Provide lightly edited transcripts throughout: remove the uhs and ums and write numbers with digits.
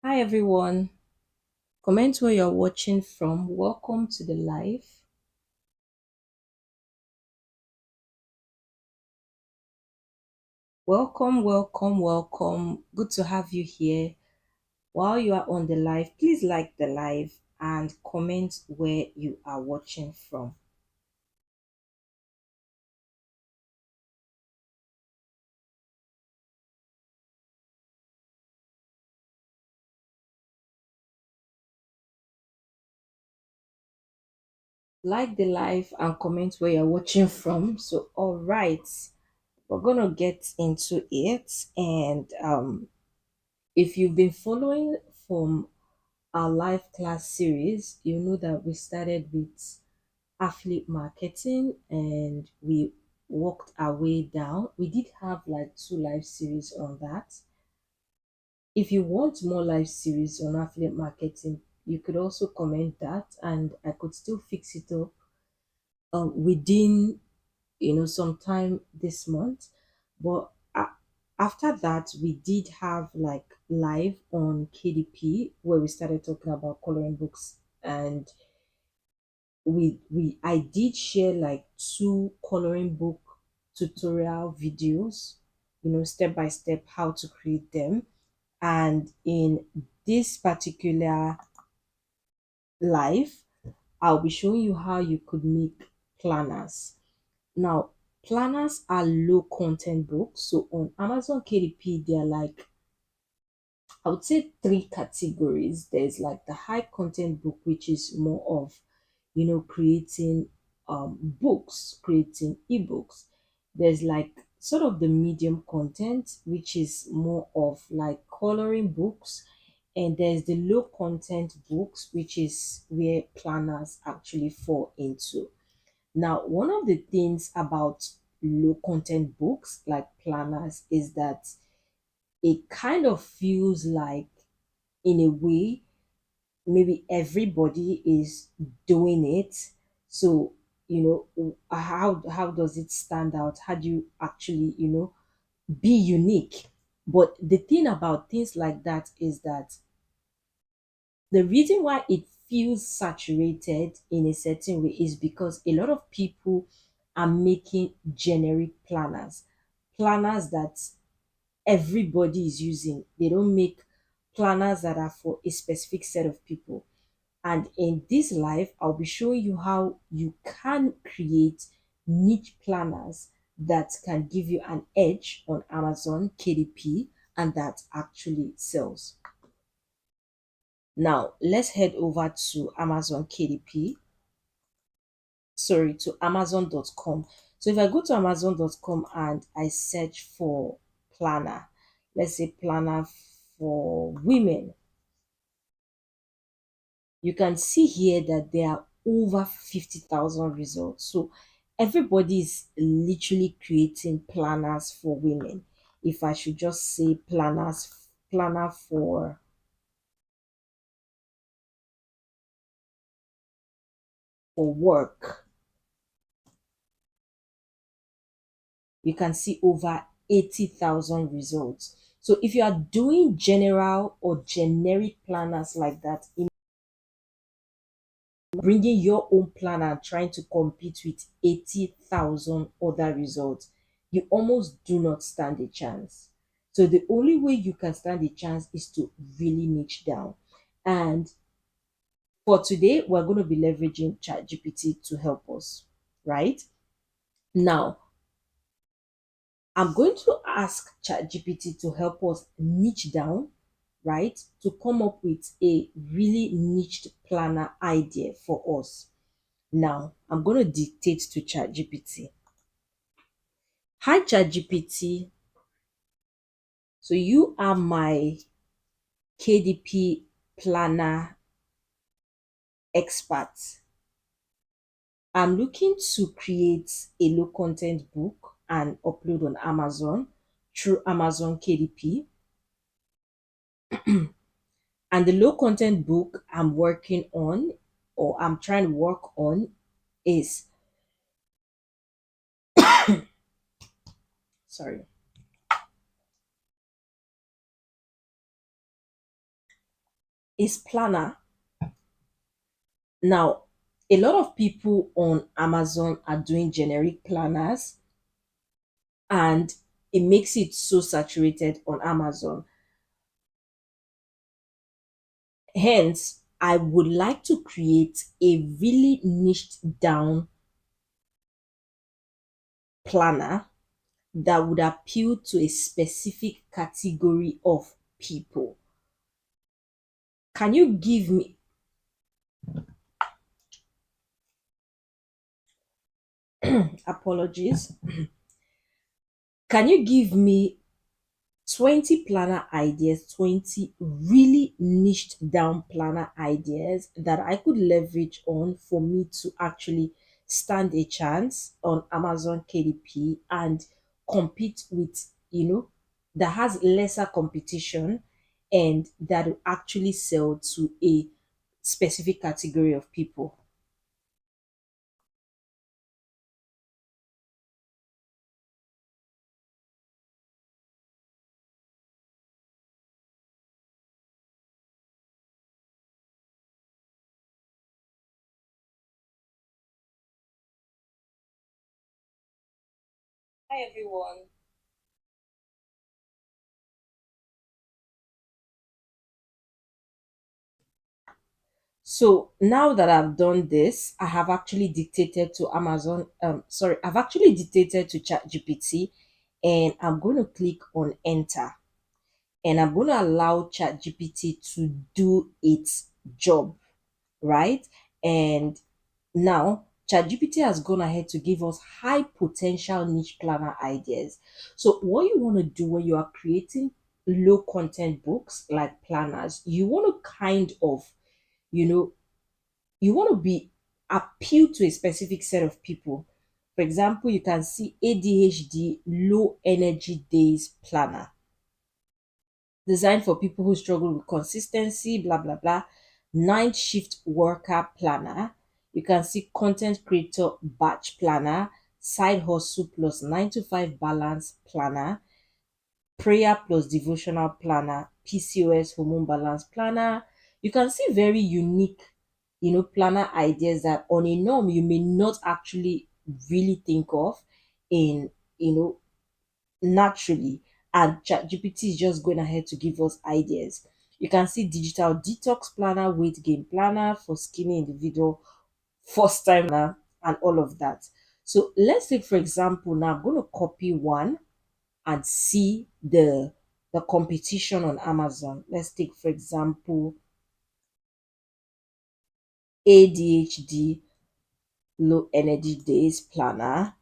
Hi everyone. Comment where you're watching from. Welcome to the live. Welcome, welcome, welcome. Good to have you here. While you are on the live, please like the live and comment where you are watching from. Like the live and comment where you're watching from. So, all right, we're gonna get into it. And if you've been following from our live class series, you know that we started with affiliate marketing and we worked our way down. We did have like two live series on that. If you want more live series on affiliate marketing, you could also comment that and I could still fix it up within sometime this month. But after that, we did have like live on KDP where we started talking about coloring books, and we I did share like two coloring book tutorial videos, step by step how to create them. And in this particular live, I'll be showing you how you could make planners. Now, planners are low content books. So on Amazon KDP, they're like, I would say, three categories. There's like the high content book, which is more of, creating books, creating ebooks. There's like sort of the medium content, which is more of like coloring books. And there's the low content books, which is where planners actually fall into. Now, one of the things about low content books like planners is that it kind of feels like, in a way, maybe everybody is doing it. So, how does it stand out? How do you actually, be unique? But the thing about things like that is that the reason why it feels saturated in a certain way is because a lot of people are making generic planners that everybody is using. They don't make planners that are for a specific set of people. And in this live, I'll be showing you how you can create niche planners that can give you an edge on Amazon KDP and that actually sells. Now, let's head over to Amazon KDP, sorry, to Amazon.com. So if I go to Amazon.com and I search for planner, let's say planner for women, you can see here that there are over 50,000 results. So everybody is literally creating planners for women. If I should just say planner for work, you can see over 80,000 results. So if you are doing general or generic planners like that, bringing your own planner and trying to compete with 80,000 other results, you almost do not stand a chance. So the only way you can stand a chance is to really niche down. And for today, we're going to be leveraging ChatGPT to help us, right? Now, I'm going to ask ChatGPT to help us niche down, right? To come up with a really niched planner idea for us. Now, I'm going to dictate to ChatGPT. Hi, ChatGPT. So, you are my KDP planner expert. I'm looking to create a low content book and upload on Amazon through Amazon KDP. And the low content book I'm working on, or I'm trying to work on, is, sorry, is planner. Now, a lot of people on Amazon are doing generic planners, and it makes it so saturated on Amazon. Hence, I would like to create a really niched down planner that would appeal to a specific category of people. Can you give me apologies? Can you give me 20 planner ideas, 20 really niched down planner ideas that I could leverage on for me to actually stand a chance on Amazon KDP and compete with, that has lesser competition and that will actually sell to a specific category of people? Hi everyone. So now that I've done this, I have actually dictated to Amazon. I've actually dictated to ChatGPT, and I'm going to click on enter, and I'm going to allow ChatGPT to do its job, right? And now ChatGPT has gone ahead to give us high potential niche planner ideas. So what you want to do when you are creating low content books like planners, you want to kind of, you know, you want to be appeal to a specific set of people. For example, you can see ADHD low energy days planner, designed for people who struggle with consistency, blah blah blah. Night shift worker planner. You can see content creator batch planner, side hustle plus 9 to 5 balance planner, prayer plus devotional planner, PCOS hormone balance planner. You can see very unique, planner ideas that on a norm you may not actually really think of in, naturally. And ChatGPT is just going ahead to give us ideas. You can see digital detox planner, weight gain planner for skinny individual, first time planner, and all of that. So let's take for example, now I'm going to copy one and see the competition on Amazon. Let's take for example ADHD low energy days planner.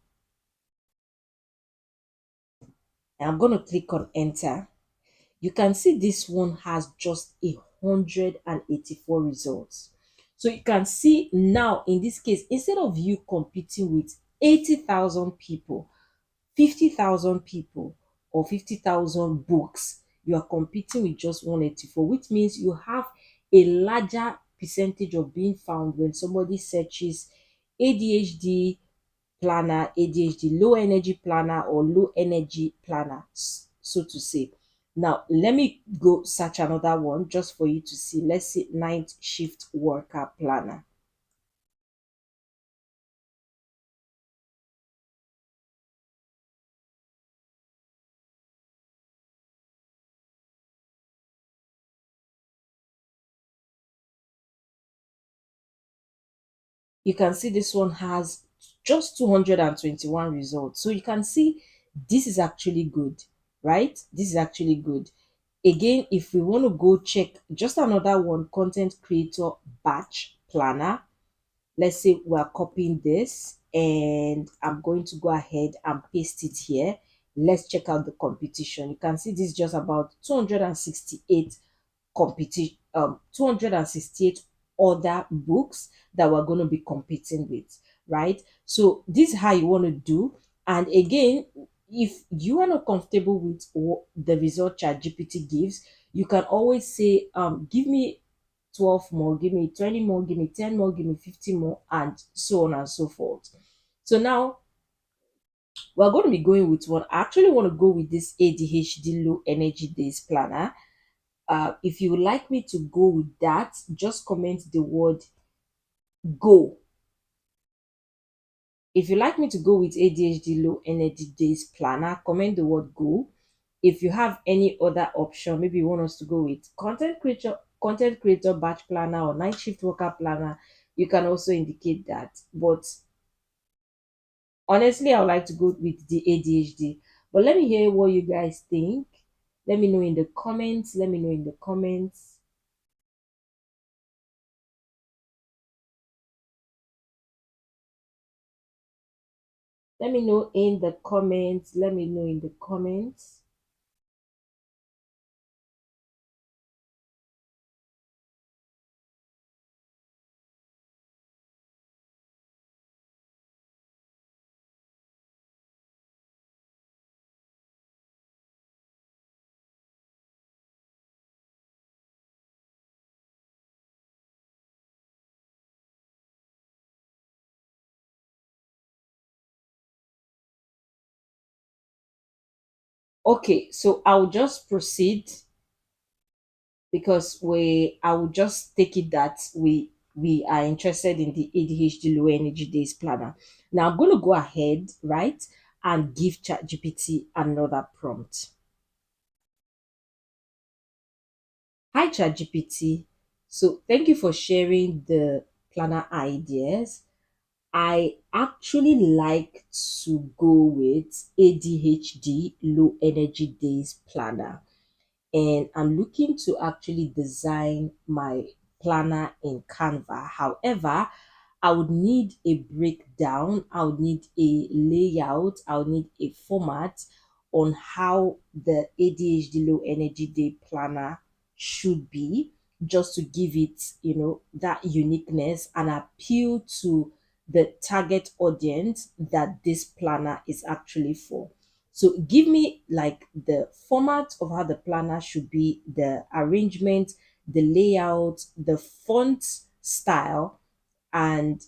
And I'm going to click on enter. You can see this one has just 184 results. So you can see now in this case, instead of you competing with 80,000 people, 50,000 people, or 50,000 books, you are competing with just 184, which means you have a larger percentage of being found when somebody searches ADHD planner, ADHD low energy planner, or low energy planner, so to say. Now, let me go search another one just for you to see. Let's say night shift worker planner. You can see this one has just 221 results. So you can see this is actually good, right? This is actually good. Again, if we want to go check just another one, content creator batch planner, let's say we're copying this and I'm going to go ahead and paste it here. Let's check out the competition. You can see this is just about 268 competition 268 other books that we're going to be competing with, right? So this is how you want to do. And again, if you are not comfortable with the result chat GPT gives, you can always say give me 12 more, give me 20 more, give me 10 more, give me 50 more, and so on and so forth. So now we're going to be going with one. I actually want to go with this ADHD low energy days planner. If you would like me to go with that, just comment the word go. If you like me to go with ADHD low energy days planner, comment the word go. If you have any other option, maybe you want us to go with content creator batch planner or night shift worker planner, you can also indicate that. But honestly, I would like to go with the ADHD. But let me hear what you guys think. Let me know in the comments. Let me know in the comments. Let me know in the comments. Let me know in the comments. Okay, so I'll just proceed because I will just take it that we are interested in the ADHD low energy days planner. Now I'm going to go ahead, right, and give ChatGPT another prompt. Hi ChatGPT. So thank you for sharing the planner ideas. I actually like to go with ADHD low energy days planner, and I'm looking to actually design my planner in Canva. However, I would need a breakdown, I would need a layout, I would need a format on how the ADHD low energy day planner should be, just to give it, that uniqueness and appeal to the target audience that this planner is actually for. So give me like the format of how the planner should be, the arrangement, the layout, the font style, and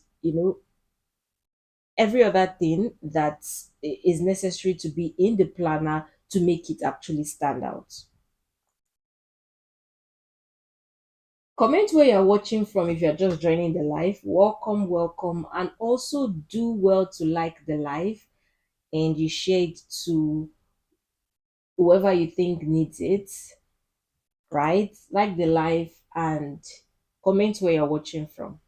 every other thing that is necessary to be in the planner to make it actually stand out. Comment where you're watching from if you're just joining the live. Welcome, welcome, and also do well to like the live and you share it to whoever you think needs it, right? Like the live and comment where you're watching from.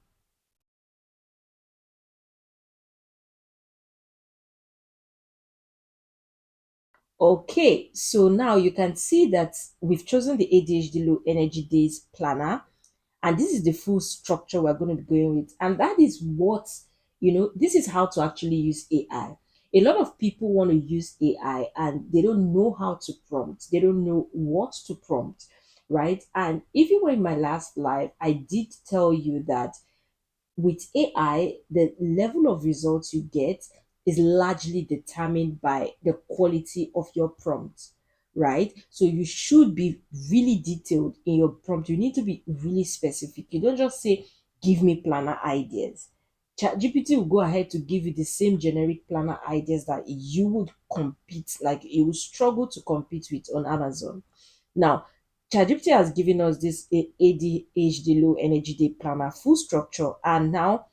Okay, so now you can see that we've chosen the ADHD low energy days planner, and this is the full structure we're going to be going with. And that is what, this is how to actually use AI. A lot of people want to use AI and they don't know how to prompt, they don't know what to prompt, right? And even when in my last live, I did tell you that with AI, the level of results you get is largely determined by the quality of your prompt, right? So you should be really detailed in your prompt. You need to be really specific. You don't just say, give me planner ideas. ChatGPT will go ahead to give you the same generic planner ideas that you would compete, like you would struggle to compete with on Amazon. Now, ChatGPT has given us this ADHD low energy day planner full structure, and now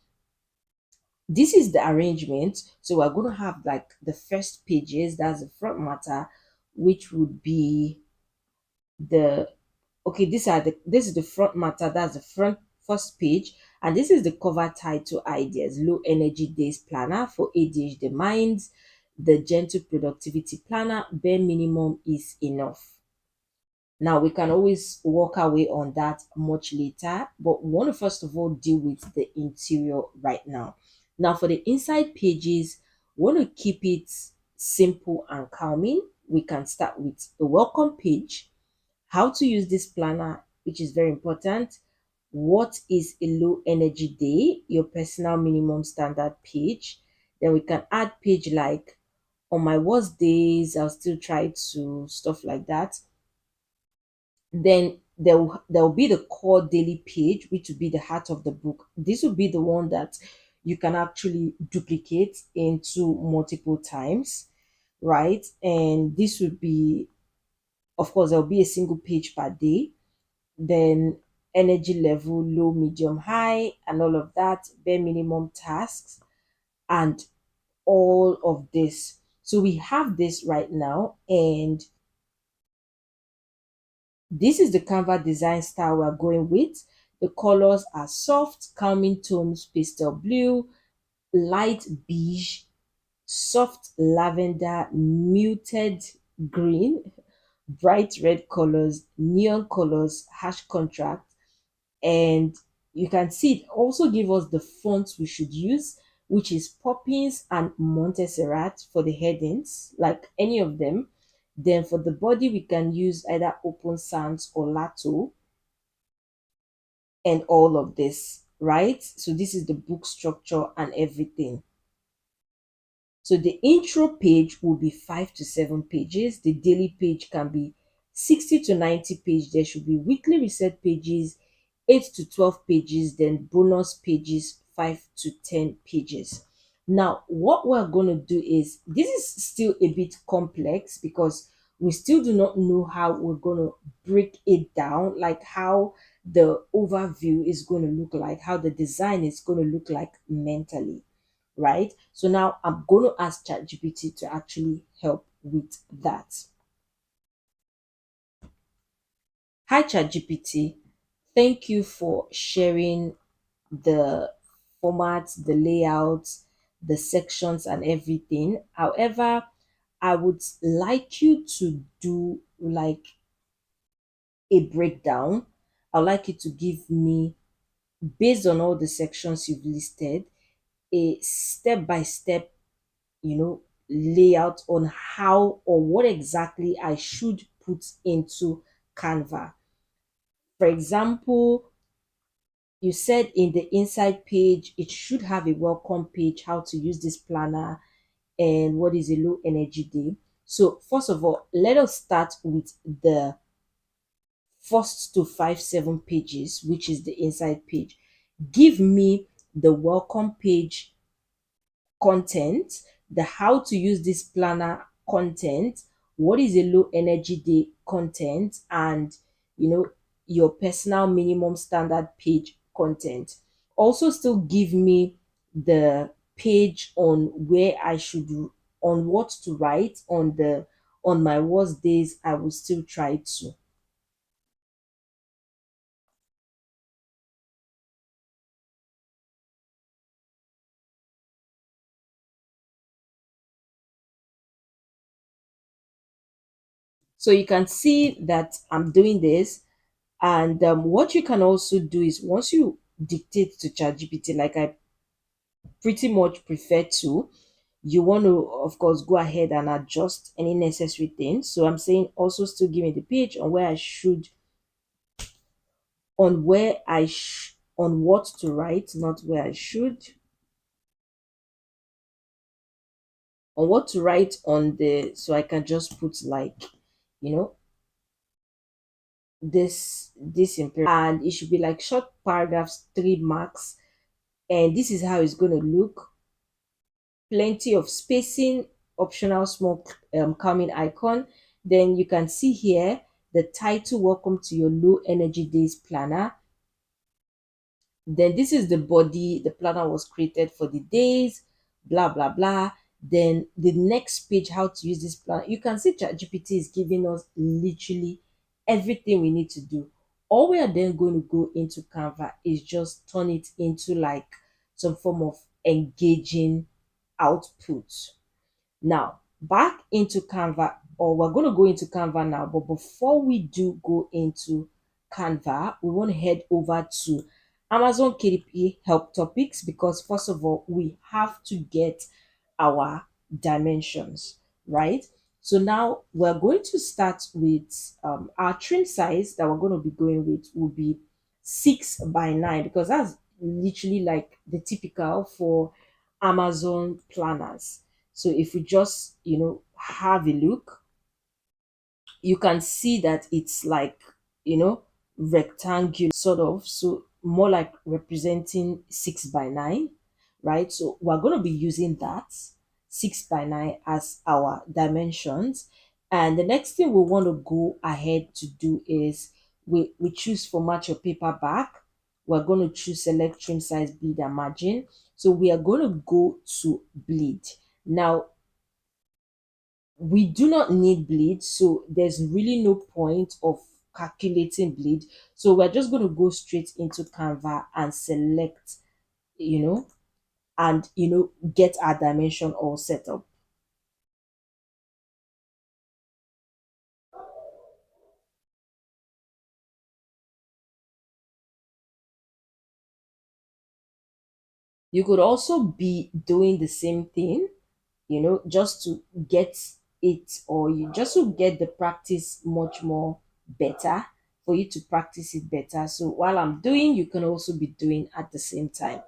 this is the arrangement. So we're going to have like the first pages, that's the front matter, which would be the okay. This is the front matter, that's the front first page, and this is the cover title ideas: low energy days planner for ADHD minds, the gentle productivity planner, bare minimum is enough. Now we can always walk away on that much later, but we want to first of all deal with the interior right now. Now for the inside pages, we want to keep it simple and calming. We can start with the welcome page, how to use this planner, which is very important. What is a low energy day? Your personal minimum standard page. Then we can add page like on my worst days, I'll still try to stuff like that. Then there will be the core daily page, which will be the heart of the book. This will be the one that you can actually duplicate into multiple times, right? And this would be, of course, there will be a single page per day. then energy level, low, medium, high, and all of that, bare minimum tasks, and all of this. So we have this right now, and this is the Canva design style we're going with. The colors are soft, calming tones, pastel blue, light beige, soft lavender, muted green, bright red colors, neon colors, harsh contrast, and you can see it also give us the fonts we should use, which is Poppins and Montserrat for the headings, like any of them. Then for the body, we can use either Open Sans or Lato, and all of this, right? So this is the book structure and everything. So the intro page will be 5 to 7 pages. The daily page can be 60 to 90 pages. There should be weekly reset pages, 8 to 12 pages, then bonus pages, 5 to 10 pages. Now, what we're going to do is this is still a bit complex because we still do not know how we're going to break it down, like how the overview is going to look like, how the design is going to look like mentally, right? So now I'm going to ask ChatGPT to actually help with that. Hi, ChatGPT. Thank you for sharing the format, the layout, the sections, and everything. However, I would like you to do like a breakdown. I'd like you to give me, based on all the sections you've listed, a step by step, layout on how or what exactly I should put into Canva. For example, you said in the inside page, it should have a welcome page, how to use this planner, and what is a low energy day. So, first of all, let us start with the first to 5 7 pages, which is the inside page. Give me the welcome page content, the how to use this planner content, what is a low energy day content, and you know your personal minimum standard page content. Also, still give me the page on where I should on what to write on the on my worst days. I will still try to. So you can see that I'm doing this. And what you can also do is once you dictate to ChatGPT, like I pretty much prefer to, you want to, of course, go ahead and adjust any necessary things. So I'm saying also still give me the page on where I should, on what to write, not where I should, on what to write on the, so I can just put like, you know, this imperative, and it should be like short paragraphs, 3 marks, and this is how it's going to look. Plenty of spacing, optional small calming icon. Then you can see here the title, welcome to your low energy days planner. Then this is the body, the planner was created for the days, blah blah blah. Then the next page, how to use this planner. You can see ChatGPT is giving us literally everything we need to do. All we are then going to go into Canva is just turn it into like some form of engaging output. Now, back into Canva, or we're going to go into Canva now, but before we do go into Canva, we want to head over to Amazon KDP help topics because, first of all, we have to get our dimensions, right? So now we're going to start with our trim size that we're going to be going with will be 6 by 9 because that's literally like the typical for Amazon planners. So if we just, have a look, you can see that it's like, rectangular sort of. So more like representing 6 by 9, right? So we're going to be using that 6 by 9 as our dimensions. And the next thing we want to go ahead to do is we choose format your paper back. We're going to choose select trim size, bleed and margin. So we are going to go to bleed. Now, we do not need bleed, so there's really no point of calculating bleed. So we're just going to go straight into Canva and select, you know, and get our dimension all set up. You could also be doing the same thing, just to get it, or you just to get the practice much more better, for you to practice it better. So while I'm doing, you can also be doing at the same time.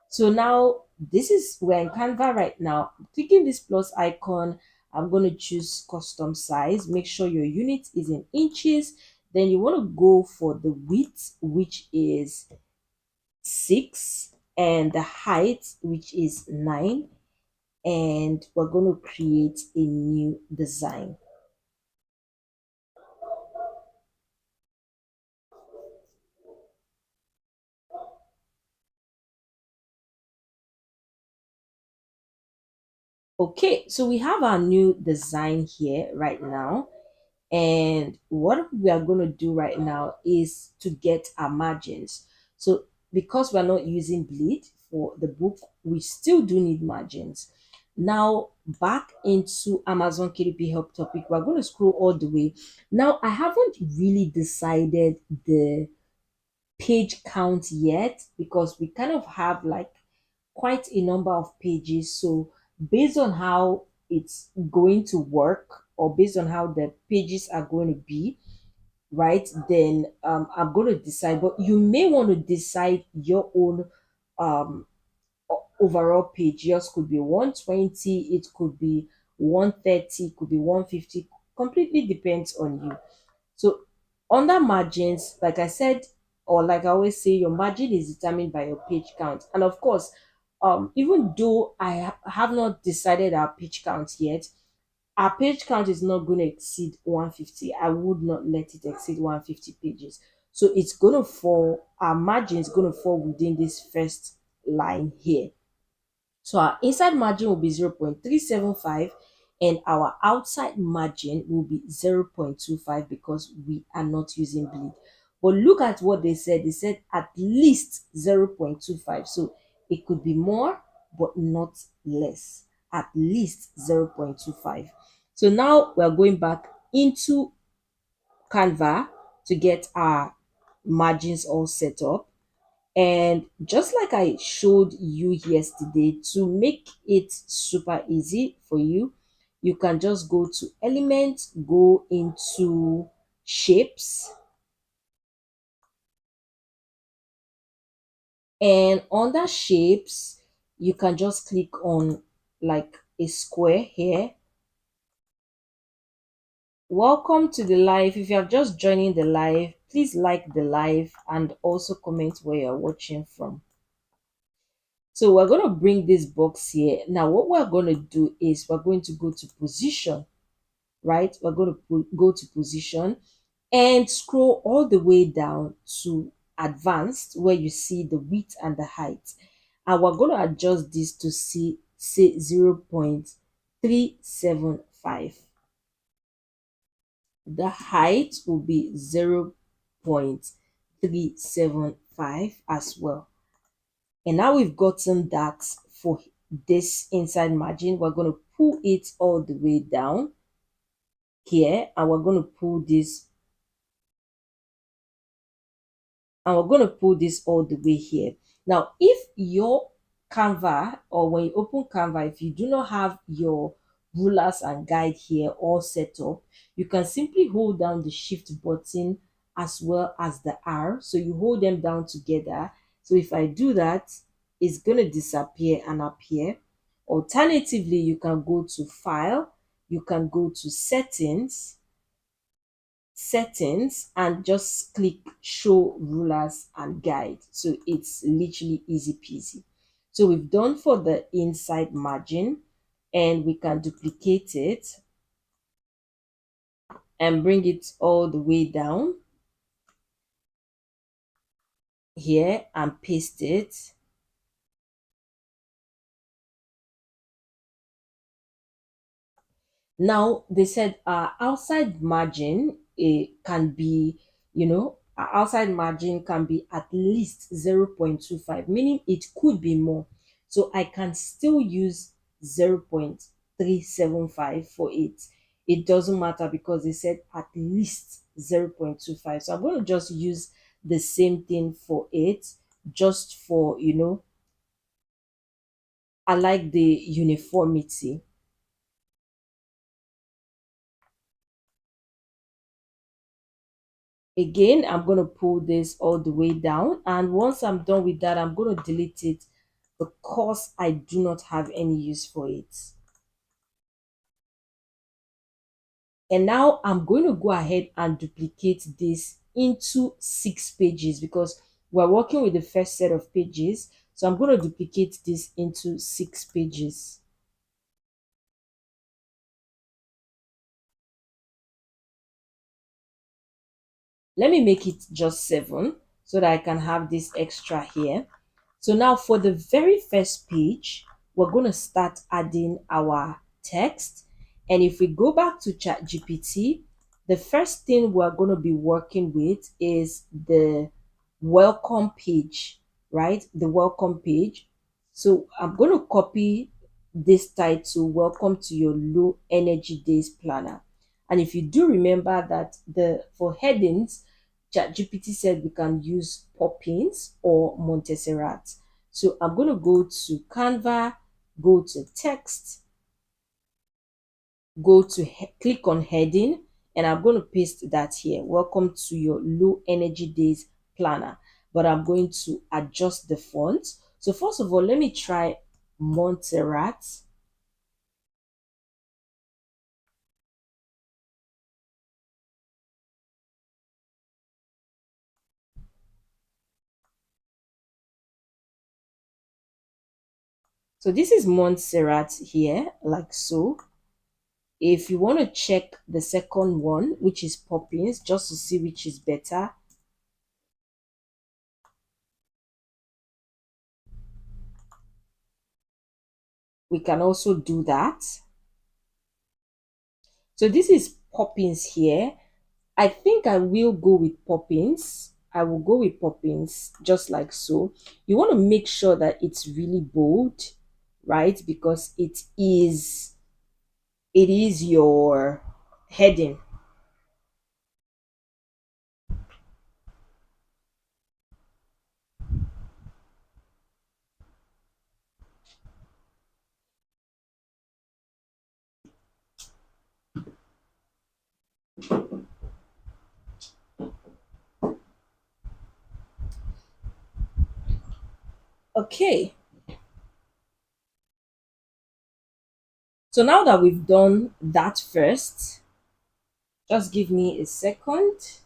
So now this is, we're in Canva right now. Clicking this plus icon, I'm going to choose custom size. Make sure your unit is in inches. Then you want to go for the width, which is 6, and the height, which is 9. And we're going to create a new design. Okay, so we have our new design here right now. And what we are going to do right now is to get our margins. So because we're not using bleed for the book, we still do need margins. Now back into Amazon KDP help topic, we're going to scroll all the way. Now I haven't really decided the page count yet, because we kind of have like quite a number of pages. So based on how it's going to work, or based on how the pages are going to be, right, then I'm going to decide. But you may want to decide your own um overall page. Yours could be 120, it could be 130, it could be 150. Completely depends on you. So under margins, like I said, or like I always say, your margin is determined by your page count. And of course, even though have not decided our page count yet, our page count is not going to exceed 150. I would not let it exceed 150 pages. So it's going to fall, our margin is going to fall within this first line here. So our inside margin will be 0.375, and our outside margin will be 0.25, because we are not using bleed. But look at what they said. They said at least 0.25. So it could be more, but not less. At least 0.25. So now we're going back into Canva to get our margins all set up. And just like I showed you yesterday, to make it super easy for you, you can just go to Elements, go into Shapes, and under Shapes, you can just click on like a square here. Welcome to the live. If you are just joining the live, please like the live and also comment where you're watching from. So we're going to bring this box here. Now, what we're going to do is we're going to go to position, right? We're going to go to position and scroll all the way down to advanced, where you see the width and the height. And we're going to adjust this to see, say 0.375. The height will be 0.375 as well. And now we've gotten that for this inside margin. We're going to pull it all the way down here, and we're going to pull this, all the way here. Now, if your Canva, or when you open Canva, if you do not have your rulers and guide here all set up, you can simply hold down the shift button as well as the R. So you hold them down together. So if I do that, it's going to disappear and appear. Alternatively, you can go to File, you can go to settings, and just click show rulers and guide. So it's literally easy peasy. So we've done for the inside margin, and we can duplicate it and bring it all the way down. here and paste it. Now they said outside margin it can be, outside margin can be at least 0.25, meaning it could be more. So I can still use 0.375 for it. It doesn't matter because they said at least 0.25. So I'm going to just use the same thing for it, just for, I like the uniformity. Again, I'm going to pull this all the way down, and once I'm done with that, I'm going to delete it because I do not have any use for it. And now I'm going to go ahead and duplicate this into 6 pages because we're working with the first set of pages. So I'm going to duplicate this into 6 pages. Let me make it just 7 so that I can have this extra here. So now for the very first page, we're going to start adding our text. And if we go back to ChatGPT, the first thing we're going to be working with is the welcome page, right? The welcome page. So I'm going to copy this title, Welcome to Your Low Energy Days Planner. And if you do remember that the for headings, ChatGPT said we can use Poppins or Montserrat. So I'm going to go to Canva, go to text, go to click on heading, and I'm going to paste that here. Welcome to your low energy days planner. But I'm going to adjust the font. So first of all, let me try Montserrat. So this is Montserrat here, like so. If you want to check the second one, which is Poppins, just to see which is better, we can also do that. So this is Poppins here. I think I will go with Poppins. I will go with Poppins just like so. You want to make sure that it's really bold, right? Because it is your heading. Okay. So now that we've done that first, just give me a second.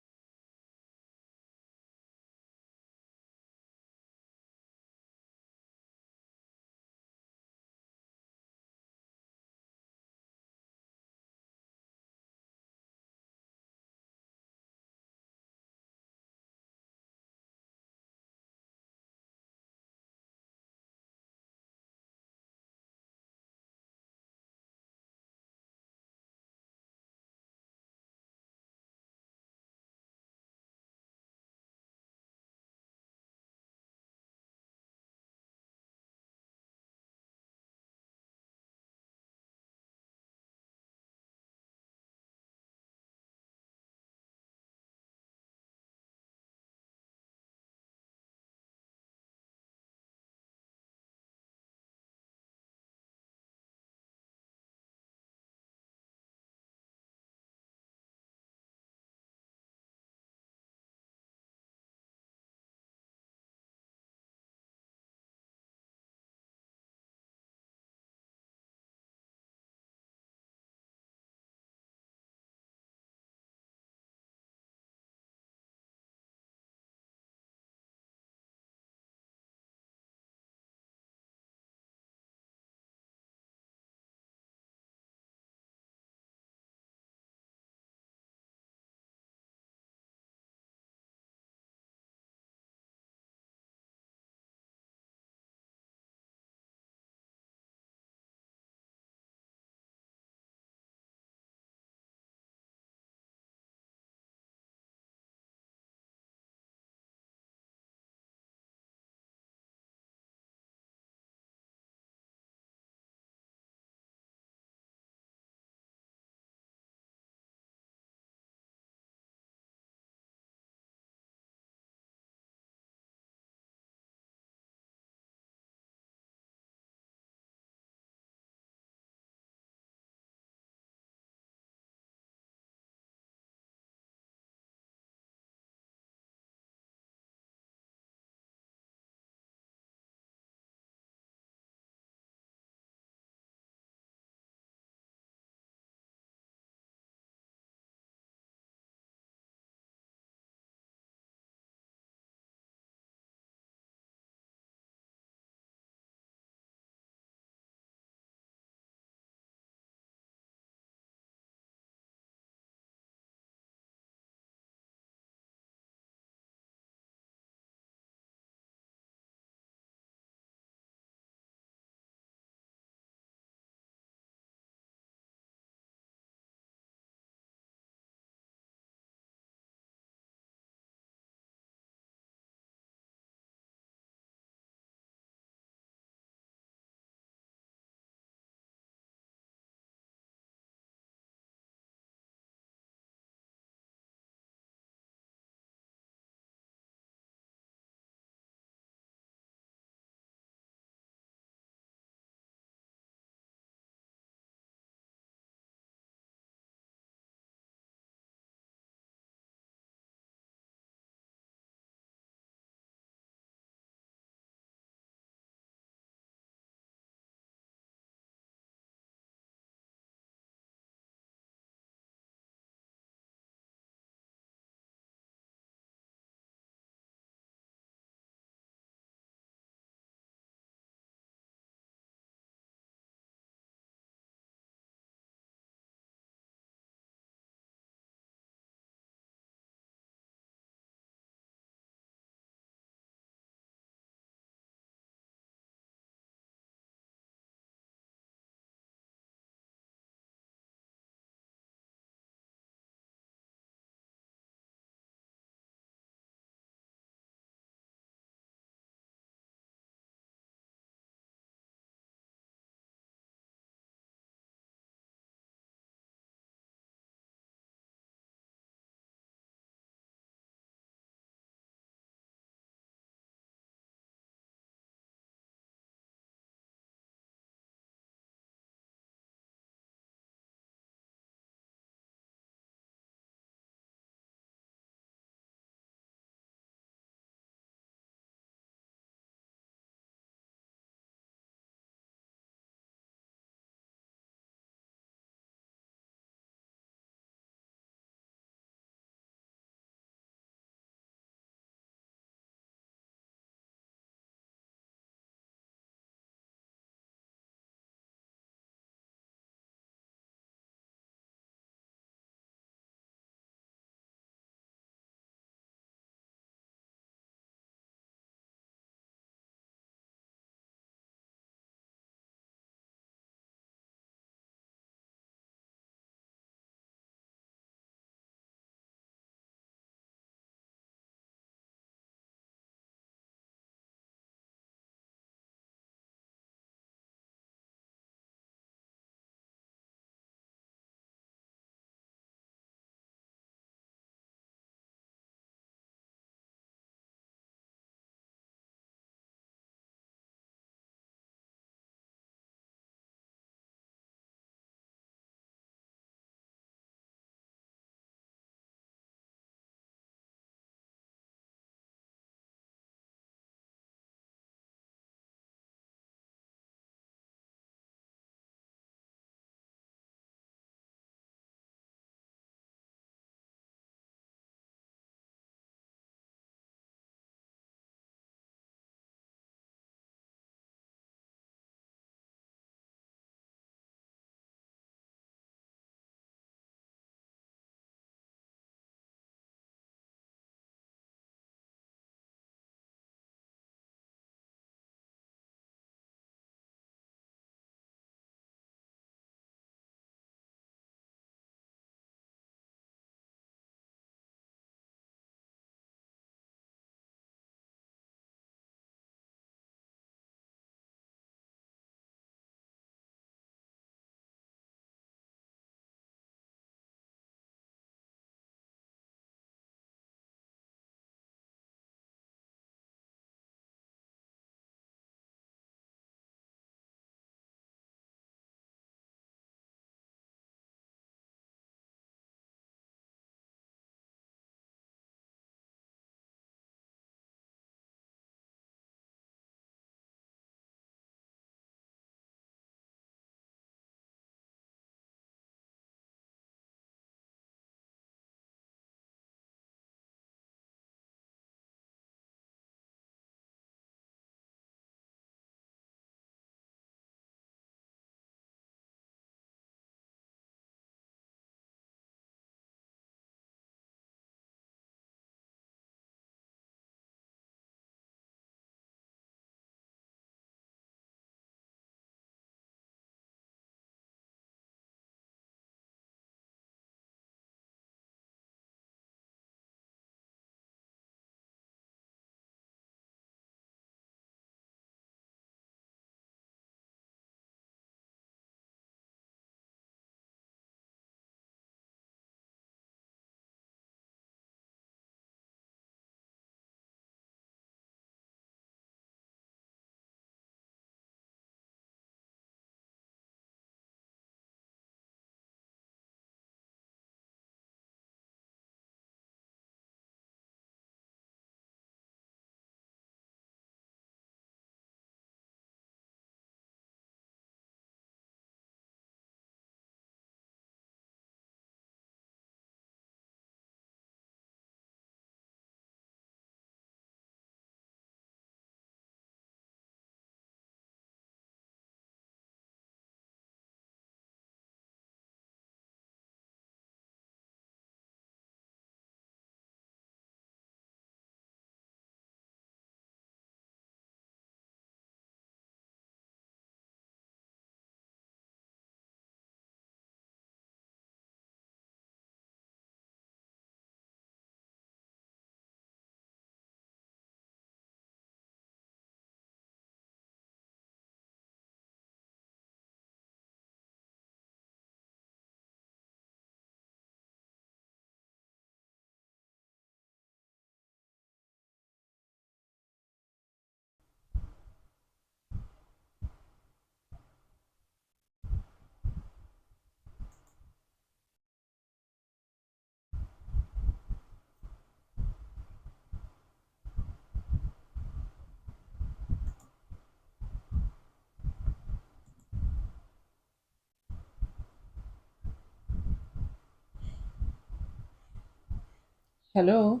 Hello.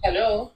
Hello.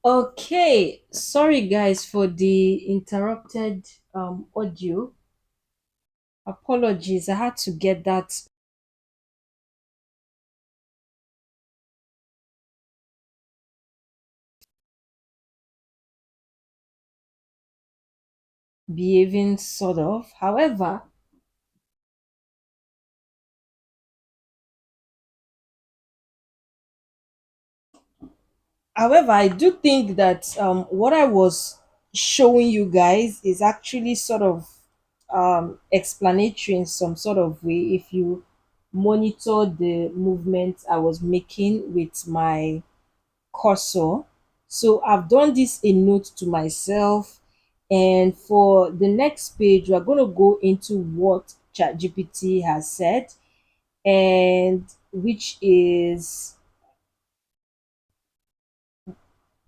Okay, sorry guys for the interrupted audio. Apologies, I had to get that behaving sort of. However, I do think that what I was showing you guys is actually sort of explanatory in some sort of way if you monitor the movement I was making with my cursor. So I've done this a note to myself. And for the next page, we're going to go into what ChatGPT has said, and which is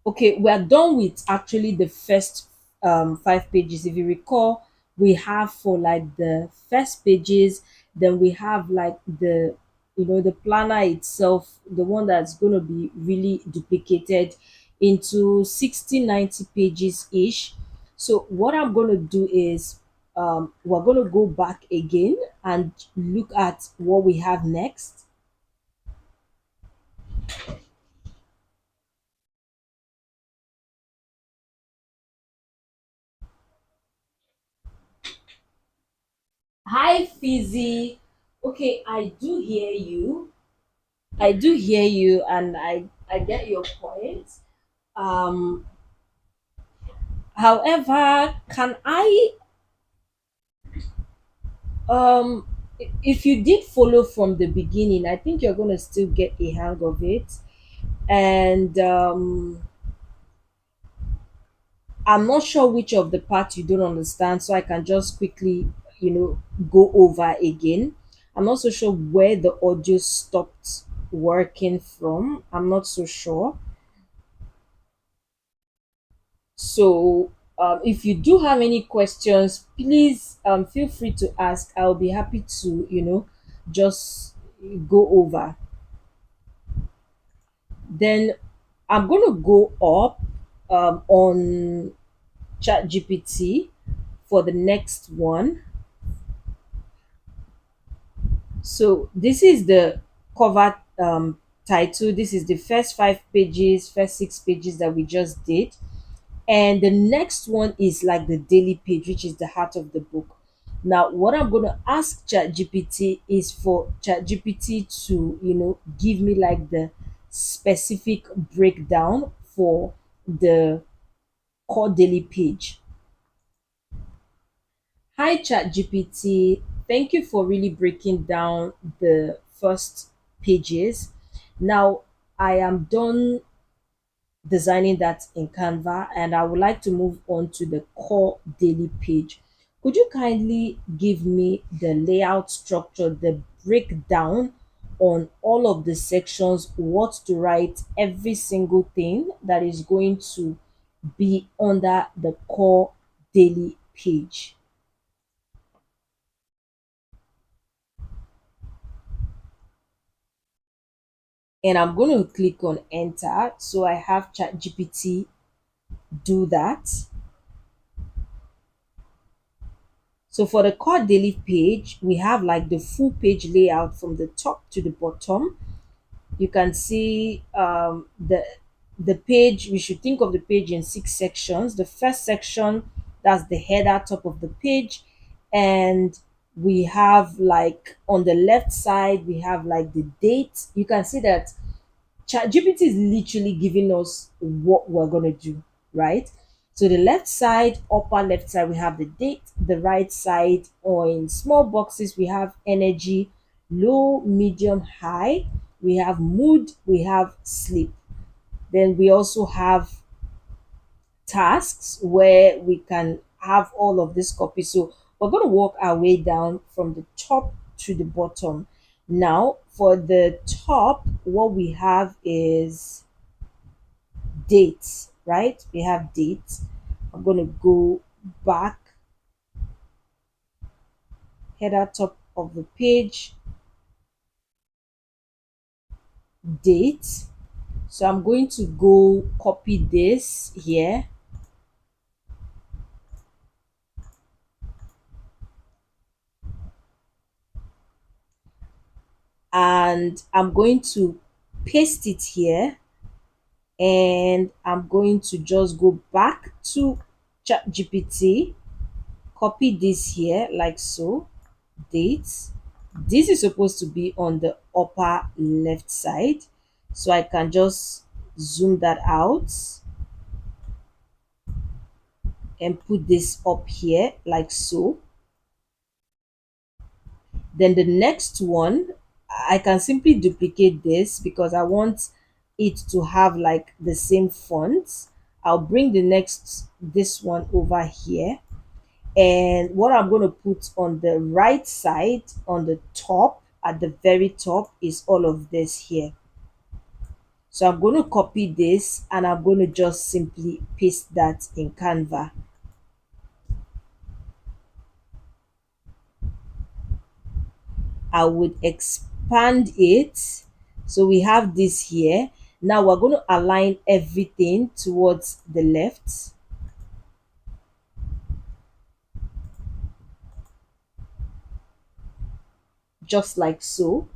okay. We're done with actually the first 5 pages. If you recall, we have for like the first pages, then we have like the the planner itself, the one that's going to be really duplicated into 60, 90 pages ish. So what I'm going to do is we're going to go back again and look at what we have next. Hi Fizzy. Okay, I do hear you, and I get your point. um However, can I if you did follow from the beginning, I think you're going to still get a hang of it. And I'm not sure which of the parts you don't understand, so I can just quickly, go over again. I'm not so sure where the audio stopped working from. I'm not so sure. So, if you do have any questions, please feel free to ask. I'll be happy to, just go over. Then I'm going to go up on ChatGPT for the next one. So this is the cover title. This is the first 5 pages, first 6 pages that we just did. And the next one is like the daily page, which is the heart of the book. Now, what I'm going to ask ChatGPT is for ChatGPT to, give me like the specific breakdown for the core daily page. Hi, ChatGPT. Thank you for really breaking down the first pages. Now, I am done designing that in Canva, and I would like to move on to the core daily page. Could you kindly give me the layout structure, the breakdown on all of the sections, what to write, every single thing that is going to be under the core daily page? And I'm going to click on enter. So I have ChatGPT do that. So for the core daily page, we have like the full page layout from the top to the bottom. You can see the page. We should think of the page in six sections. The first section, that's the header, top of the page, and we have like on the left side we have like the date. You can see that ChatGPT is literally giving us what we're gonna do, right? So the left side, upper left side, we have the date. The right side, or in small boxes, we have energy, low, medium, high. We have mood. We have sleep. Then we also have tasks where we can have all of this copy. So we're going to work our way down from the top to the bottom. Now, for the top, what we have is dates, right? We have dates. I'm going to go back, header, top of the page, date. So I'm going to go copy this here, and I'm going to paste it here, and I'm going to just go back to ChatGPT, copy this here like so, dates. This is supposed to be on the upper left side. So I can just zoom that out and put this up here like so. Then the next one, I can simply duplicate this because I want it to have like the same font. I'll bring the next this one over here, and what I'm going to put on the right side on the top, at the very top, is all of this here. So I'm going to copy this and I'm going to just simply paste that in Canva. I would expand it. So we have this here. Now we're going to align everything towards the left, just like so.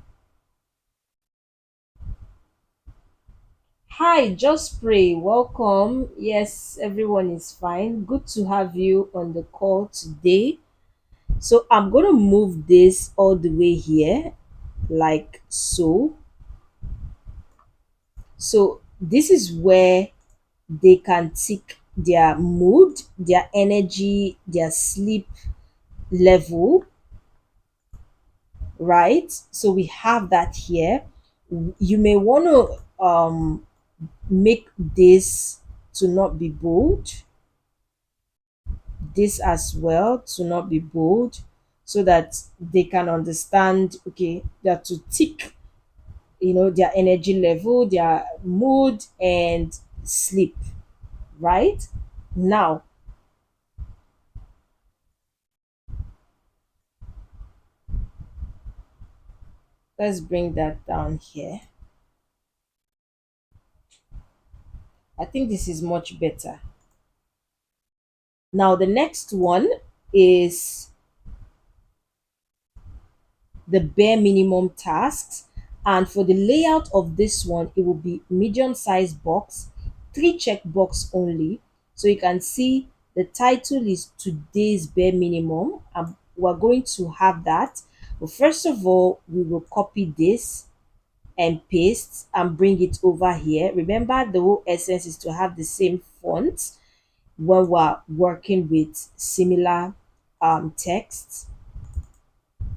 Hi, just pray. Welcome. Yes, everyone is fine. Good to have you on the call today. So I'm going to move this all the way here, like so. So this is where they can tick their mood, their energy, their sleep level, right? So we have that here. You may want to make this to not be bold, this as well to not be bold, so that they can understand, okay, that to tick, their energy level, their mood, and sleep, right? Now, let's bring that down here. I think this is much better. Now, the next one is the bare minimum tasks. And for the layout of this one, it will be medium size box, three checkbox only. So you can see the title is today's bare minimum. We're going to have that. But first of all, we will copy this and paste and bring it over here. Remember, the whole essence is to have the same font when we're working with similar texts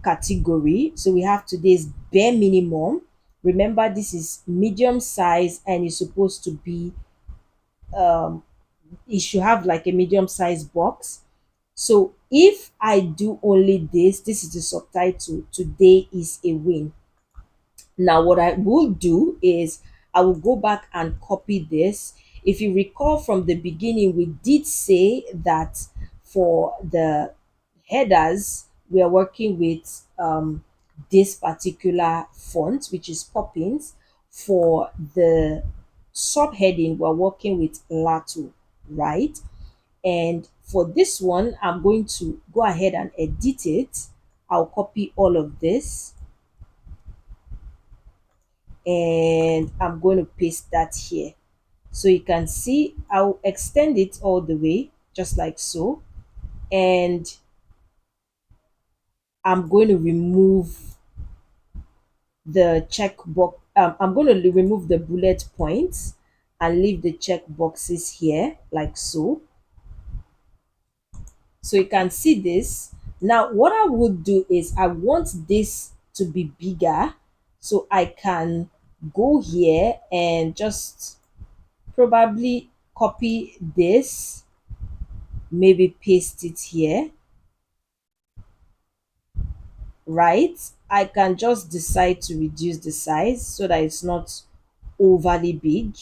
category. So we have today's bare minimum. Remember, this is medium size and it's supposed to be, it should have like a medium size box. So if I do only this is the subtitle: today is a win. Now, what I will do is I will go back and copy this. If you recall from the beginning, we did say that for the headers, we are working with this particular font, which is Poppins. For the subheading, we're working with Lato, right? And for this one, I'm going to go ahead and edit it. I'll copy all of this and I'm going to paste that here. So you can see I'll extend it all the way, just like so. And I'm going to remove the checkbox. I'm going to remove the bullet points and leave the check boxes here, like so. So you can see this. Now, what I would do is I want this to be bigger. So I can go here and just probably copy this, maybe paste it here, right? I can just decide to reduce the size so that it's not overly big.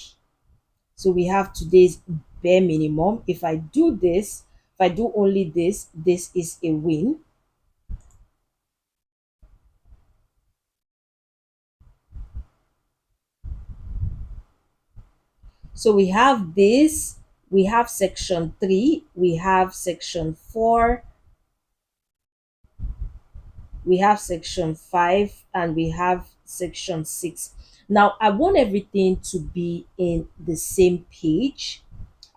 So we have today's bare minimum. If I do this, if I do only this, this is a win. So we have this, we have section 3, we have section 4, we have section 5, and we have section 6. Now I want everything to be in the same page.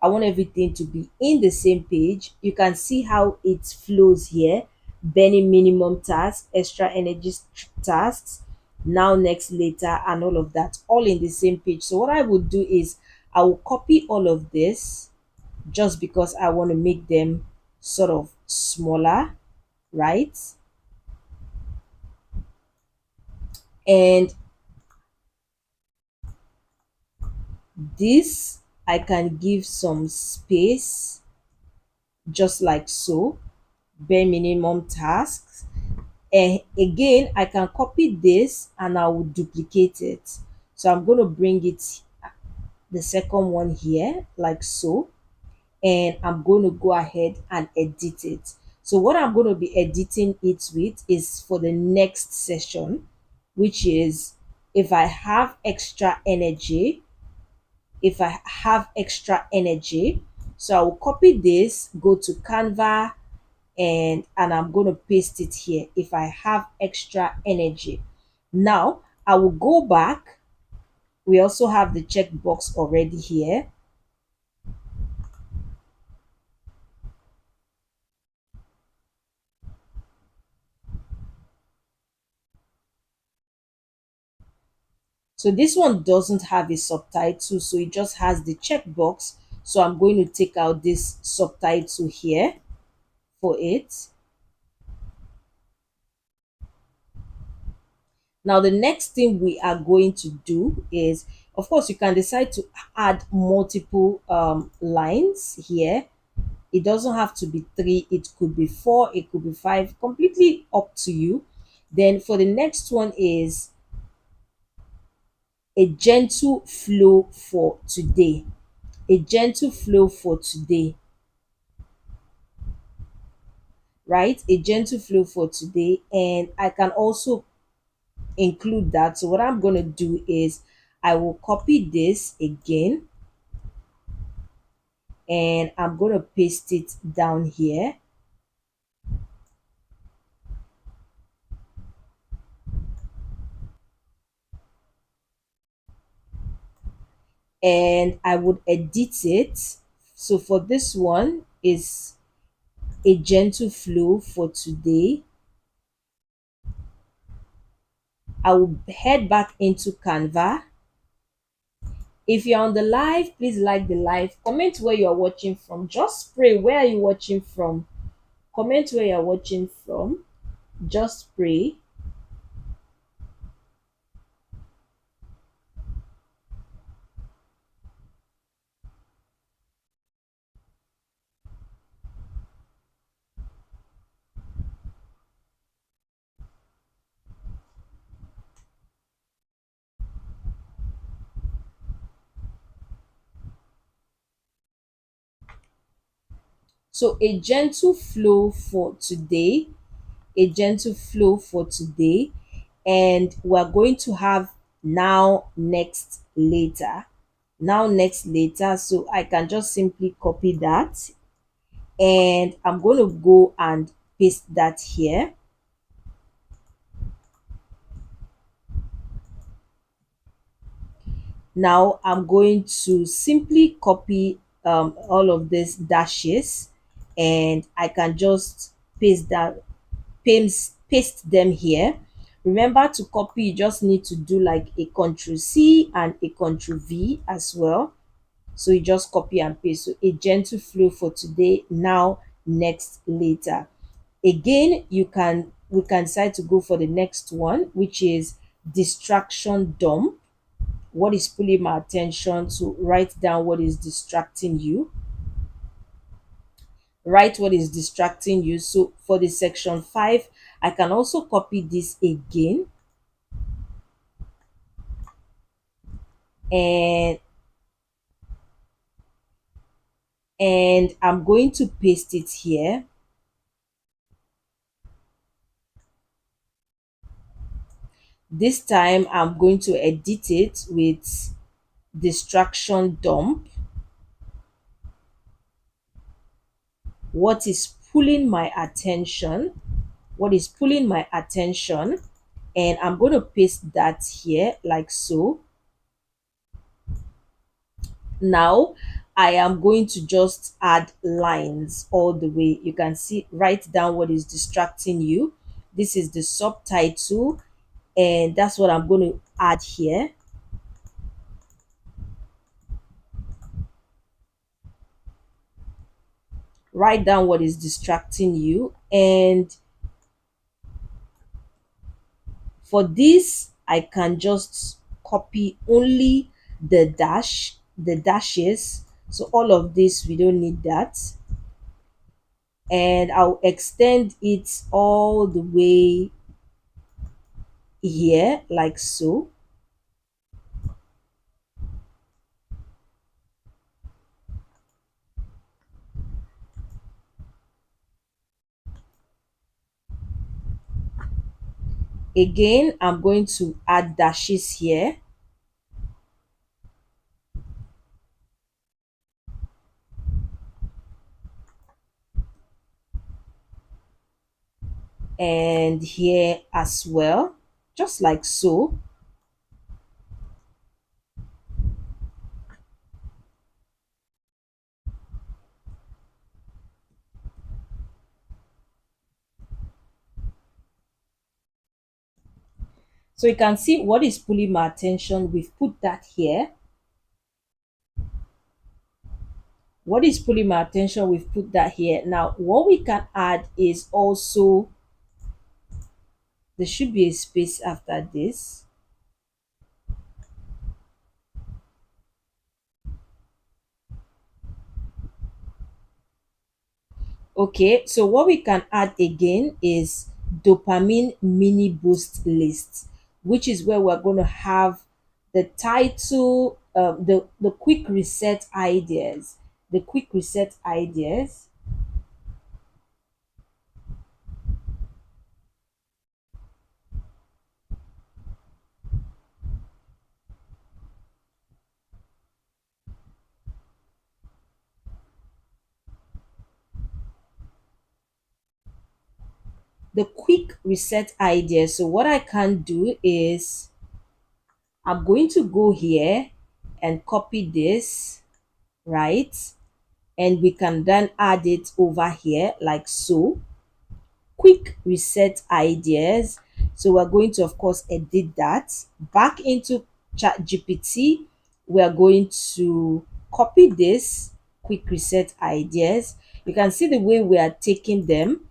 I want everything to be in the same page. You can see how it flows here. Burning minimum task, extra energy tasks, now, next, later, and all of that, all in the same page. So what I would do is I will copy all of this just because I want to make them sort of smaller, right? And this, I can give some space, just like so. Bare minimum tasks. And again, I can copy this and I will duplicate it. So I'm going to bring it, the second one here, like so. And I'm going to go ahead and edit it. So what I'm going to be editing it with is for the next session, which is if I have extra energy, if I have extra energy. So I will copy this, go to Canva, and I'm going to paste it here if I have extra energy. Now I will go back. We also have the checkbox already here. So this one doesn't have a subtitle, so it just has the checkbox. So I'm going to take out this subtitle here for it. Now, the next thing we are going to do is, of course, you can decide to add multiple lines here. It doesn't have to be 3, it could be 4, it could be 5, completely up to you. Then for the next one is a gentle flow for today. A gentle flow for today, right? A gentle flow for today. And I can also include that. So what I'm going to do is I will copy this again and I'm going to paste it down here. And I would edit it. So for this one is a gentle flow for today. I will head back into Canva. If you're on the live, please like the live. Comment where you're watching from. Just pray. Where are you watching from? Comment where you're watching from. Just pray. So a gentle flow for today. A gentle flow for today. And we're going to have now, next, later. Now, next, later. So I can just simply copy that and I'm going to go and paste that here. Now I'm going to simply copy all of these dashes, and I can just paste them here. Remember, to copy you just need to do like a Ctrl C and a Ctrl V as well. So you just copy and paste. So a gentle flow for today, now, next, later. Again, we can decide to go for the next one, which is distraction dump. What is pulling my attention? To write down what is distracting you. Write what is distracting you. So for the section 5, I can also copy this again, and I'm going to paste it here. This time I'm going to edit it with distraction dump. What is pulling my attention? What is pulling my attention? And I'm going to paste that here like so. Now I am going to just add lines all the way. You can see, write down what is distracting you. This is the subtitle, and that's what I'm going to add here. Write down what is distracting you, and for this I can just copy only the dashes. So all of this, we don't need that, and I'll extend it all the way here like so. Again, I'm going to add dashes here, and here as well, just like so. So you can see what is pulling my attention. We've put that here. What is pulling my attention, we've put that here. Now what we can add is also, there should be a space after this. Okay, so what we can add again is dopamine mini boost list, which is where we're going to have the title, the quick reset ideas. The quick reset ideas. The quick reset ideas. So what I can do is, I'm going to go here and copy this, right? And we can then add it over here like so. Quick reset ideas. So we're going to, of course, edit that back into chat gpt. We're going to copy this quick reset ideas. You can see the way we are taking them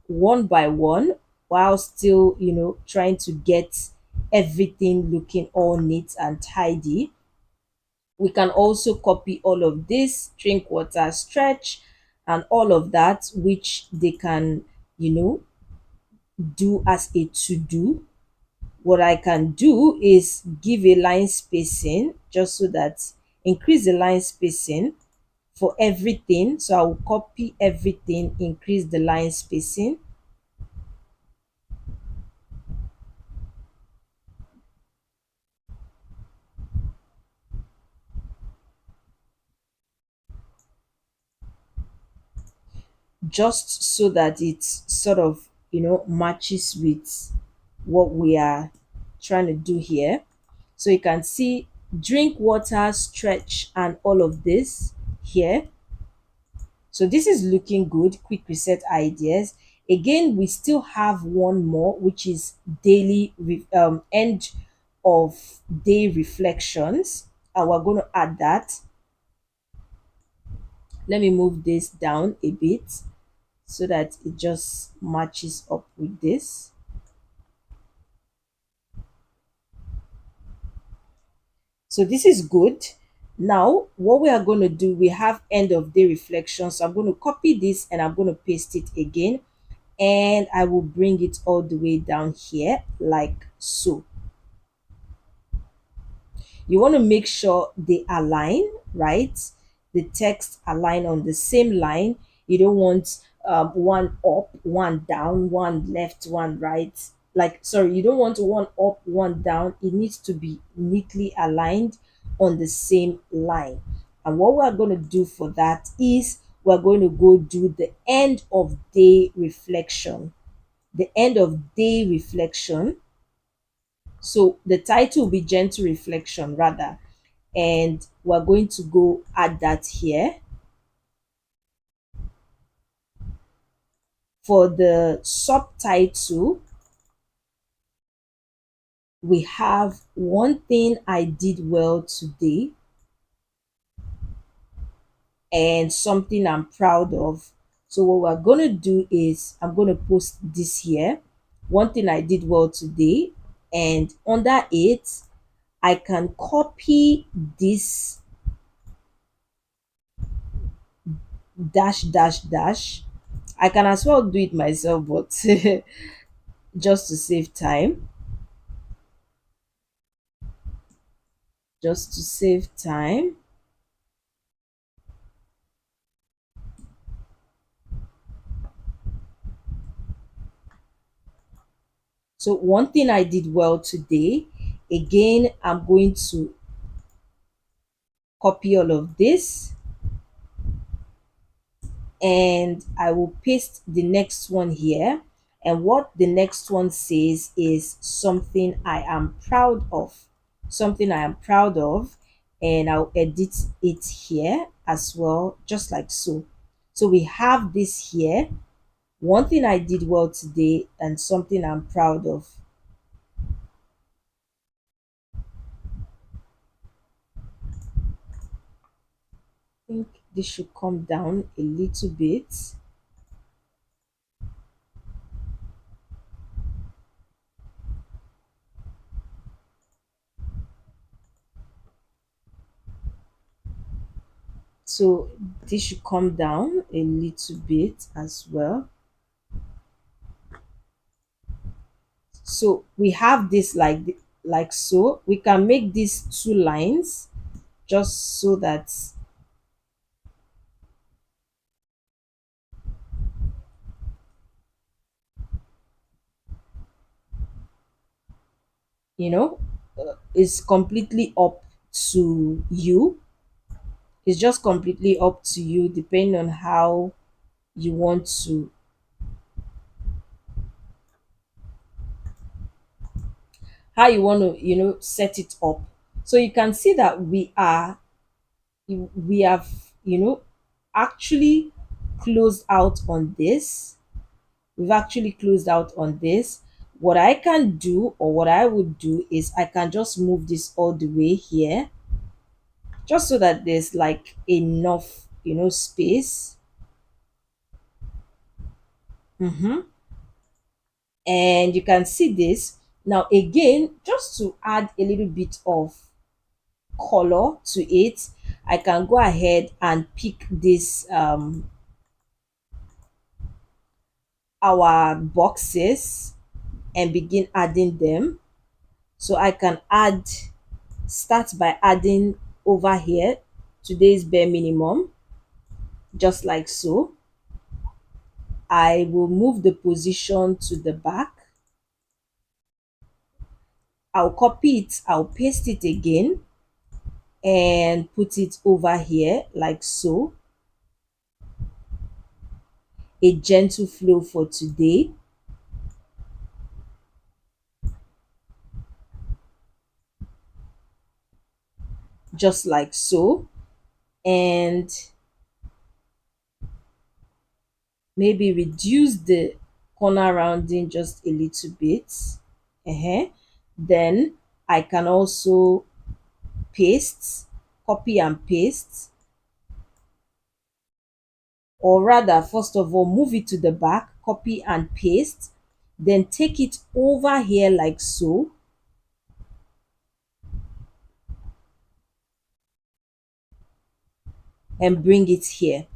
one by one, while still, trying to get everything looking all neat and tidy. We can also copy all of this, drink water, stretch, and all of that, which they can, you know do as a to do. What I can do is give a line spacing, just so that, increase the line spacing for everything. So I will copy everything, increase the line spacing. just so that it sort of, matches with what we are trying to do here. So you can see drink water, stretch, and all of this here. So this is looking good. Quick reset ideas. Again, we still have one more, which is end of day reflections, and we're going to add that. Let me move this down a bit so that it just matches up with this. So this is good. Now, what we are going to do, we have end of day reflection. So I'm going to copy this and I'm going to paste it again. And I will bring it all the way down here like so. You want to make sure they align, right? The text align on the same line. You don't want one up, one down, one left, one right. Like, sorry, you don't want one up, one down. It needs to be neatly aligned on the same line. And what we're going to do for that is we're going to go do the end of day reflection. The end of day reflection. So the title will be gentle reflection rather, and we're going to go add that here. For the subtitle, we have one thing I did well today and something I'm proud of. So what we're going to do is I'm going to post this here. One thing I did well today, and under it I can copy this dash dash dash. I can as well do it myself, but just to save time, just to save time. So one thing I did well today, again, I'm going to copy all of this and I will paste the next one here. And what the next one says is something I am proud of. Something I am proud of. And I'll edit it here as well, just like so. So we have this here. One thing I did well today and something I'm proud of. I think this should come down a little bit. So this should come down a little bit as well. So we have this like so. We can make these two lines just so that you know it's completely up to you. It's just completely up to you depending on you want to how you want to set it up. So you can see that we have actually closed out on this. We've actually closed out on this. What I can do, or what I would do, is I can just move this all the way here, just so that there's like enough space. And you can see this now. Again, just to add a little bit of color to it, I can go ahead and pick this our boxes and begin adding them. So I can start by adding over here today's bare minimum, just like so. I will move the position to the back. I'll copy it, I'll paste it again and put it over here like so. a gentle flow for today, just like so. And maybe reduce the corner rounding just a little bit. Then I can also paste, copy and paste, or rather, first of all, move it to the back, copy and paste, then take it over here like so, and bring it here.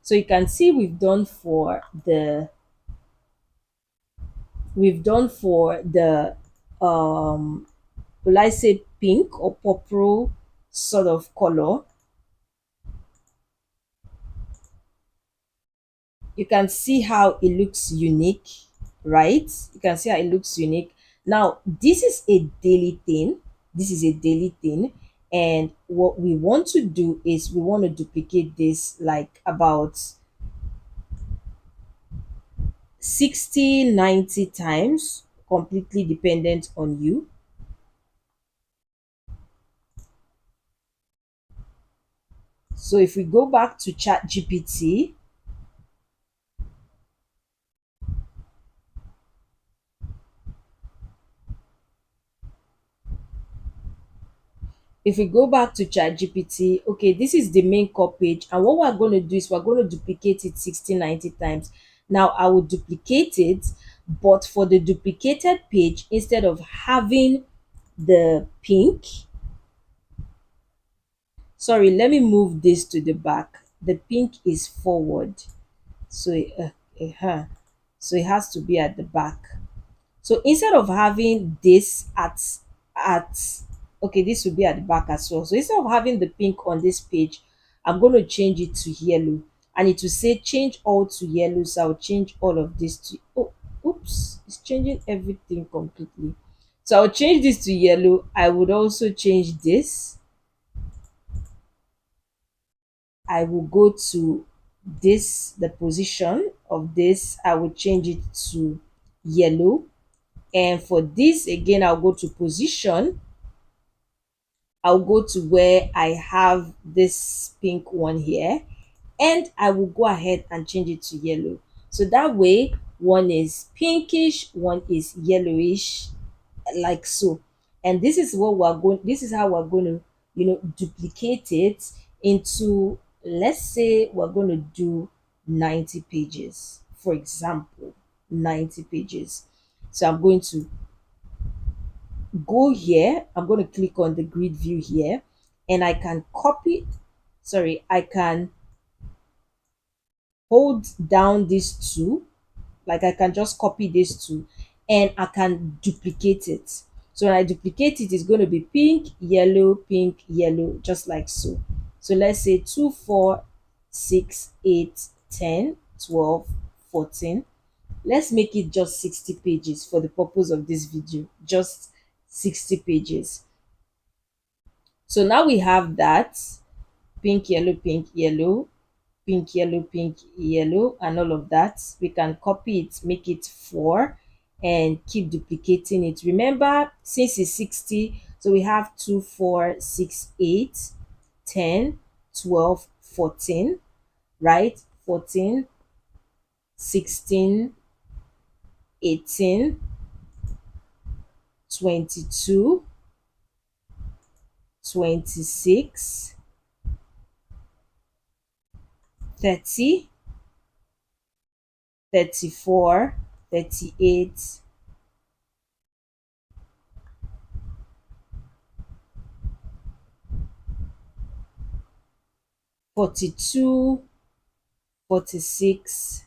So you can see we've done for the will I say pink or purple sort of color. You can see how it looks unique, right? You can see how it looks unique. Now, this is a daily thing. This is a daily thing. And what we want to do is we want to duplicate this like about 60, 90 times, completely dependent on you. So if we go back to Chat GPT, if we go back to ChatGPT, okay, this is the main core page. And what we're going to do is we're going to duplicate it 60, 90 times. Now, I will duplicate it, but for the duplicated page, instead of having the pink, sorry, let me move this to the back. The pink is forward. So, so it has to be at the back. So instead of having this at okay, this will be at the back as well. So instead of having the pink on this page, I'm going to change it to yellow, and it will say change all to yellow. So I'll change all of this to, oh, oops, it's changing everything completely. So I'll change this to yellow. I would also change this. I will go to this, the position of this, I will change it to yellow. And for this again, I'll go to position. I'll go to where I have this pink one here, and I will go ahead and change it to yellow. So that way, one is pinkish, one is yellowish, like so. And this is how we're going to, duplicate it into, let's say we're going to do 90 pages, for example, 90 pages. So I'm going to go here. I'm going to click on the grid view here, and I can copy, sorry, I can hold down these two, like I can just copy these two, and I can duplicate it. So when I duplicate it, it's going to be pink, yellow, just like so. So let's say 2, 4, 6, 8, 10, 12, 14. Let's make it just 60 pages for the purpose of this video, just 60 pages. So now we have that pink, yellow, pink, yellow, pink, yellow, pink, yellow, and all of that. We can copy it, make it 4, and keep duplicating it. Remember, since it's 60, so we have 2, 4, 6, 8, 10, 12, 14, right? 14, 16, 18, 22, 26, 30, 34, 38, 42, 46,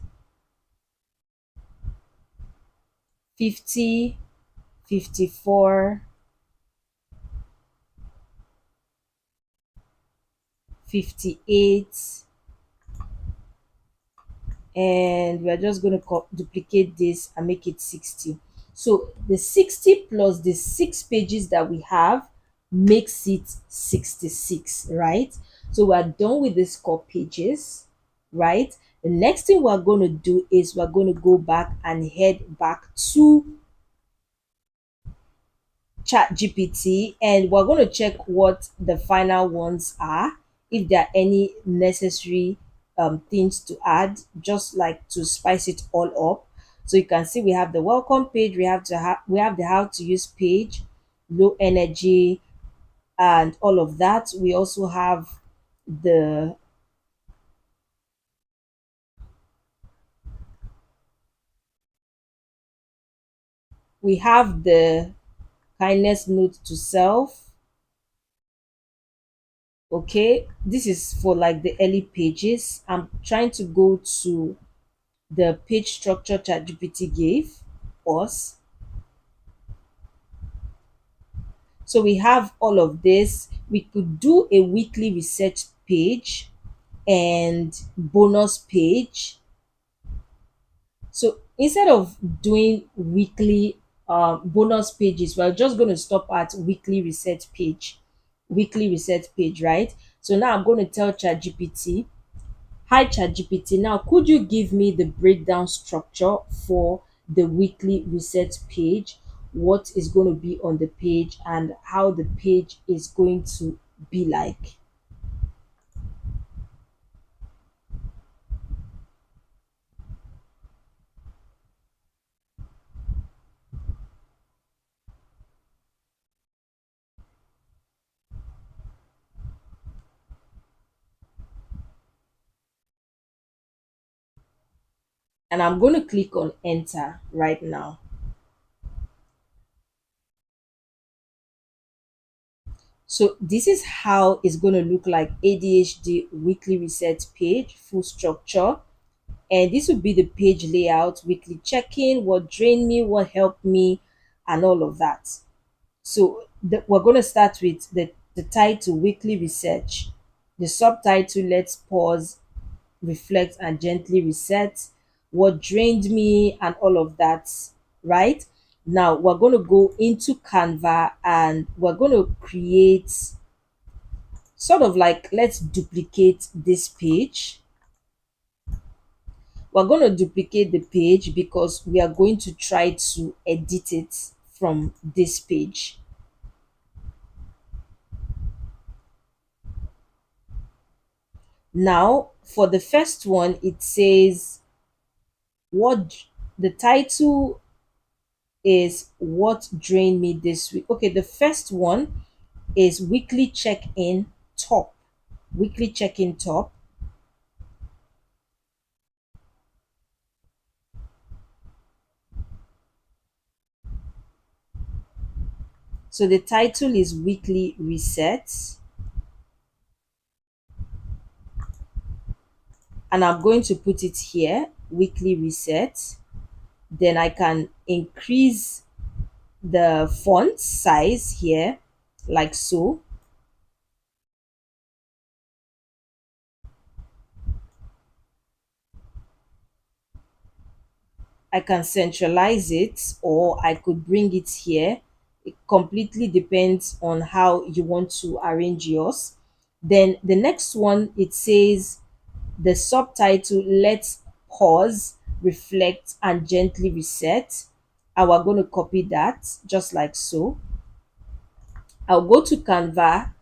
50, 54, 58, and we're just going to duplicate this and make it 60. So the 60 plus the 6 pages that we have makes it 66, right? So we're done with the score pages, right? The next thing we're going to do is we're going to go back and head back to chat gpt, and we're going to check what the final ones are, if there are any necessary things to add, just like to spice it all up. So you can see we have the welcome page, we have the how to use page, low energy, and all of that. We also have the we have the kindness note to self. Okay, this is for like the early pages. I'm trying to go to the page structure ChatGPT gave us. So we have all of this. We could do a weekly research page and bonus page. So instead of doing weekly bonus pages, we're just going to stop at weekly research page, right? So now I'm going to tell ChatGPT, hi ChatGPT, now could you give me the breakdown structure for the weekly research page? What is going to be on the page and how the page is going to be like? And I'm going to click on enter right now. So this is how it's going to look like: ADHD weekly research page, full structure. And this will be the page layout: weekly check-in, what drained me, what helped me, and all of that. So we're going to start with the title, weekly research. The subtitle, let's pause, reflect, and gently reset. What drained me, and all of that, right? Now we're going to go into Canva and we're going to create sort of like, let's duplicate this page. We're going to duplicate the page because we are going to try to edit it from this page. Now, for the first one, it says what the title is: what drained me this week. Okay, the first one is weekly check-in top. Weekly check-in top. So the title is weekly reset, and I'm going to put it here, weekly reset. Then I can increase the font size here, like so. I can centralize it or I could bring it here. It completely depends on how you want to arrange yours. Then the next one, it says the subtitle, let's pause, reflect, and gently reset. And we're going to copy that just like so. I'll go to Canva.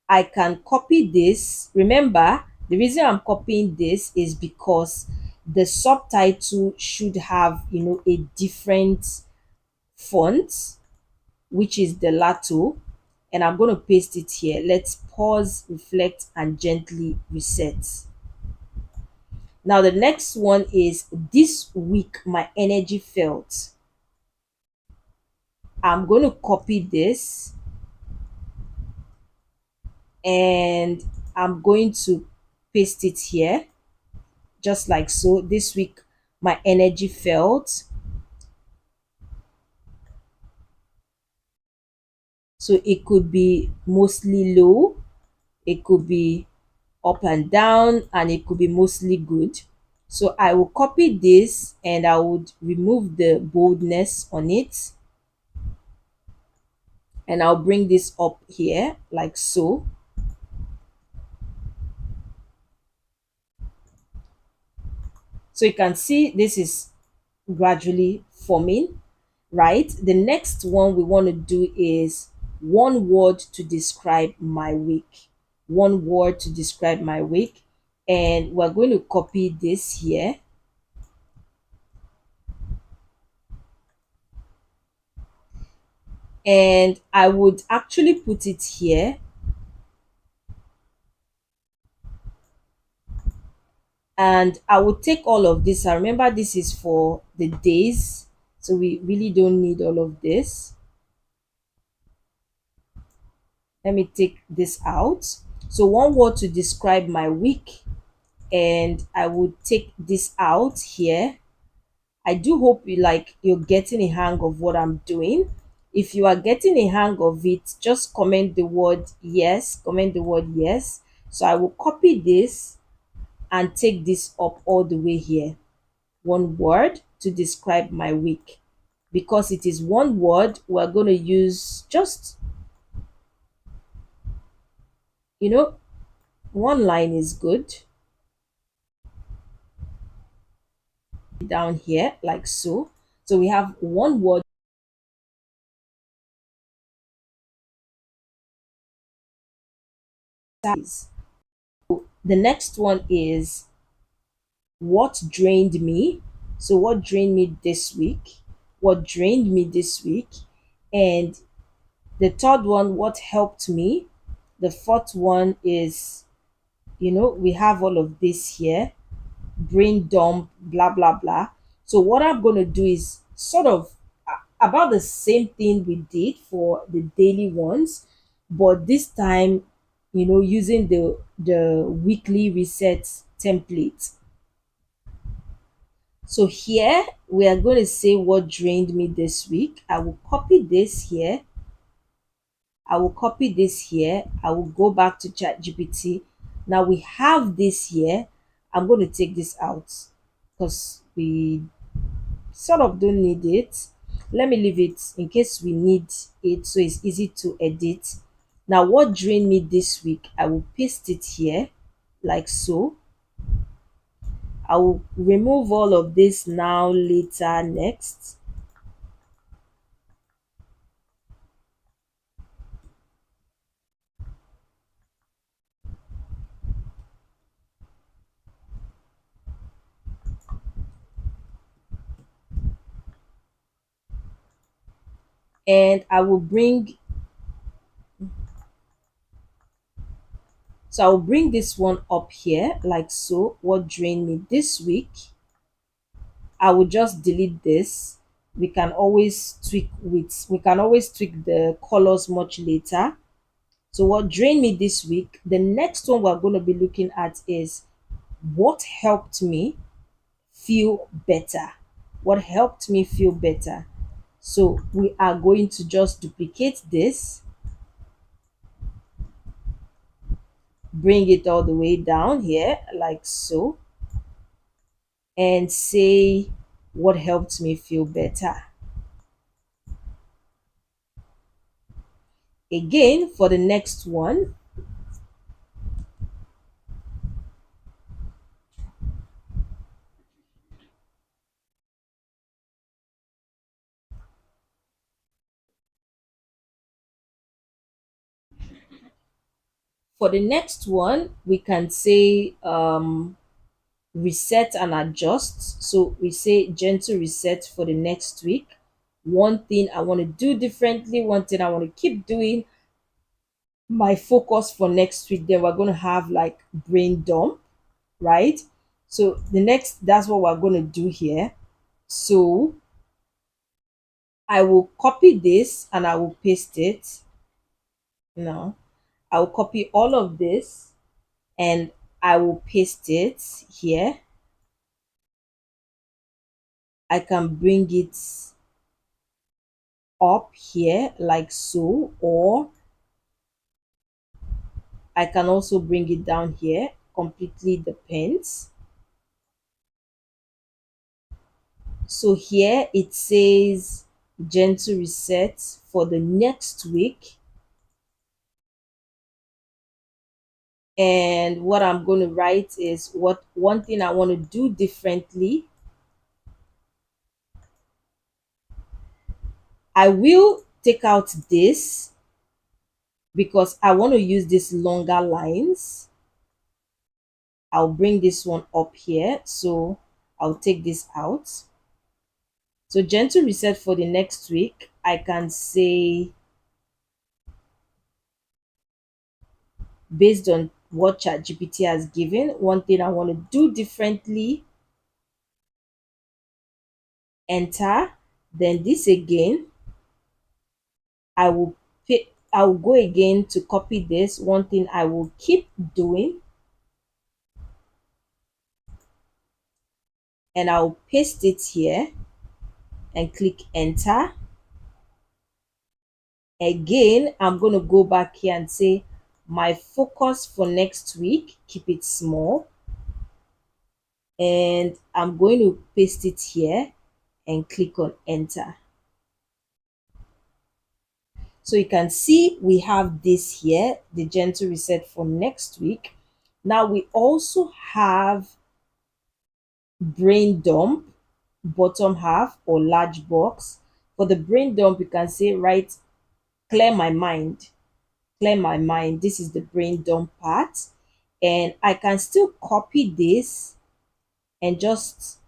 I can copy this. Remember, the reason I'm copying this is because the subtitle should have, a different font, which is the Lato. And I'm going to paste it here. Let's pause, reflect, and gently reset. Now, the next one is this week, my energy felt. I'm going to copy this and I'm going to paste it here just like so. This week, my energy felt. So it could be mostly low, it could be up and down, and it could be mostly good. So I will copy this and I would remove the boldness on it, and I'll bring this up here like so. So you can see this is gradually forming, right? The next one we want to do is one word to describe my week. One word to describe my week. And we're going to copy this here. And I would actually put it here. And I will take all of this. I remember this is for the days. So we really don't need all of this. Let me take this out. So one word to describe my week, and I would take this out here. I do hope you're getting a hang of what I'm doing. If you are getting a hang of it, just comment the word yes. Comment the word yes. So I will copy this and take this up all the way here. One word to describe my week. Because it is one word, we're going to use just, you know, one line is good. Down here, like so. So we have one word. Size. The next one is what drained me. So what drained me this week? What drained me this week? And the third one, what helped me? The fourth one is, we have all of this here, brain dump, blah, blah, blah. So what I'm going to do is sort of about the same thing we did for the daily ones, but this time, using the weekly reset template. So here we are going to say what drained me this week. I will copy this here. I will copy this here. I will go back to ChatGPT. Now we have this here. I'm going to take this out because we sort of don't need it. Let me leave it in case we need it so it's easy to edit. Now, what drained me this week, I will paste it here like so. I will remove all of this now, later, next. And I will bring, so I will bring this one up here like so. What drained me this week, I will just delete this. We can always tweak the colors much later. So what drained me this week, the next one we're going to be looking at is what helped me feel better. What helped me feel better. So we are going to just duplicate this, bring it all the way down here like so, and say what helped me feel better. Again, for the next one, we can say reset and adjust. So we say gentle reset for the next week. One thing I want to do differently, one thing I want to keep doing, my focus for next week. Then we're going to have like brain dump, right? So that's what we're going to do here. So I will copy this and I will paste it. Now I will copy all of this and I will paste it here. I can bring it up here like so, or I can also bring it down here. Completely depends. So here it says gentle reset for the next week. And what I'm going to write is what one thing I want to do differently. I will take out this because I want to use these longer lines. I'll bring this one up here. So I'll take this out. So gentle reset for the next week, I can say based on what ChatGPT has given, one thing I want to do differently, enter, then this again, I will I will go again to copy this. One thing I will keep doing, and I'll paste it here and click enter. Again, I'm going to go back here and say my focus for next week, keep it small. And I'm going to paste it here and click on enter. So you can see we have this here, the gentle reset for next week. Now we also have brain dump, bottom half or large box. For the brain dump, you can say, right, clear my mind, clear my mind. This is the brain dump part. And I can still copy this and just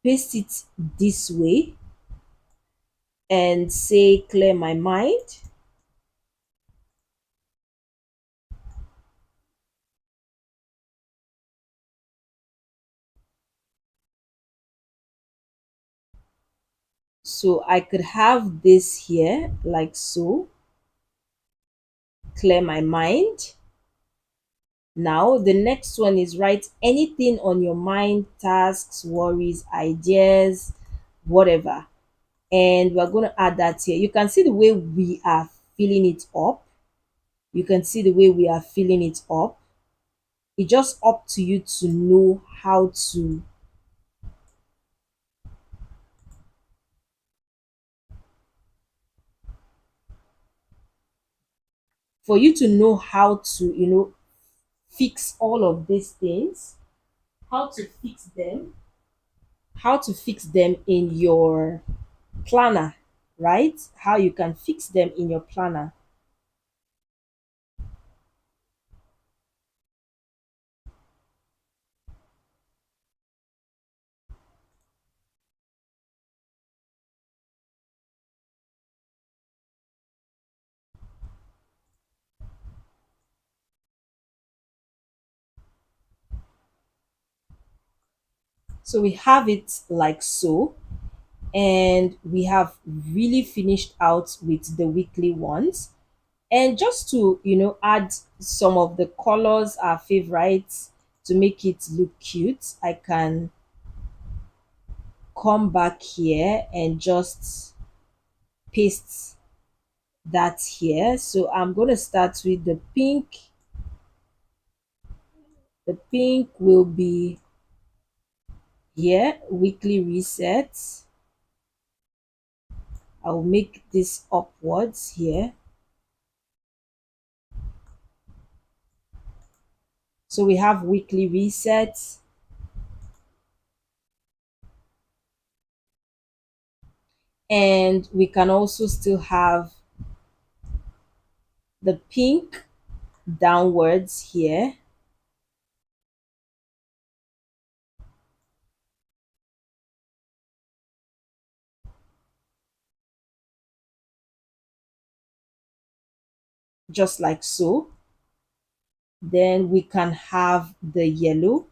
paste it this way and say, clear my mind. So I could have this here like so, clear my mind. Now the next one is write anything on your mind, tasks, worries, ideas, whatever. And we're going to add that here. You can see the way we are filling it up. You can see the way we are filling it up. It's just up to you to know how to, for you to know how to, fix all of these things, how to fix them, how to fix them in your planner, right? How you can fix them in your planner. So we have it like so, and we have really finished out with the weekly ones. And just to, add some of the colors, our favorites, to make it look cute, I can come back here and just paste that here. So I'm going to start with the pink. The pink will be here, weekly resets. I'll make this upwards here. So we have weekly resets, and we can also still have the pink downwards here. Just like so. Then we can have the yellow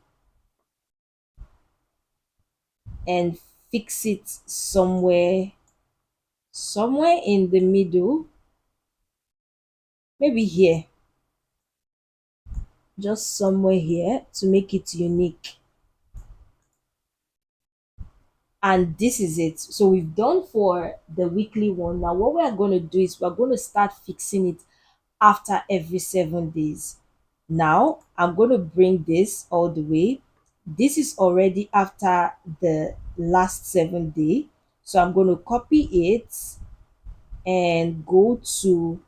and fix it somewhere in the middle, maybe here, just somewhere here to make it unique. And this is it. So we've done for the weekly one. Now what we are going to do is we're going to start fixing it after every 7 days. Now I'm going to bring this all the way. This is already after the last 7 day. So I'm going to copy it and go to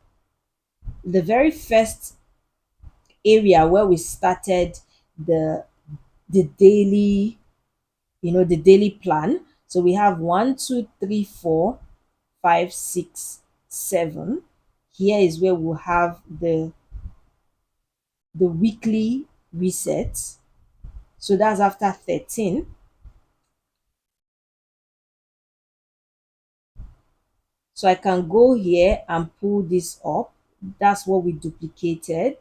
the very first area where we started the the daily, the daily plan. So we have 1, 2, 3, 4, 5, 6, 7. Here is where we'll have the weekly reset. So that's after 13. So I can go here and pull this up. That's what we duplicated.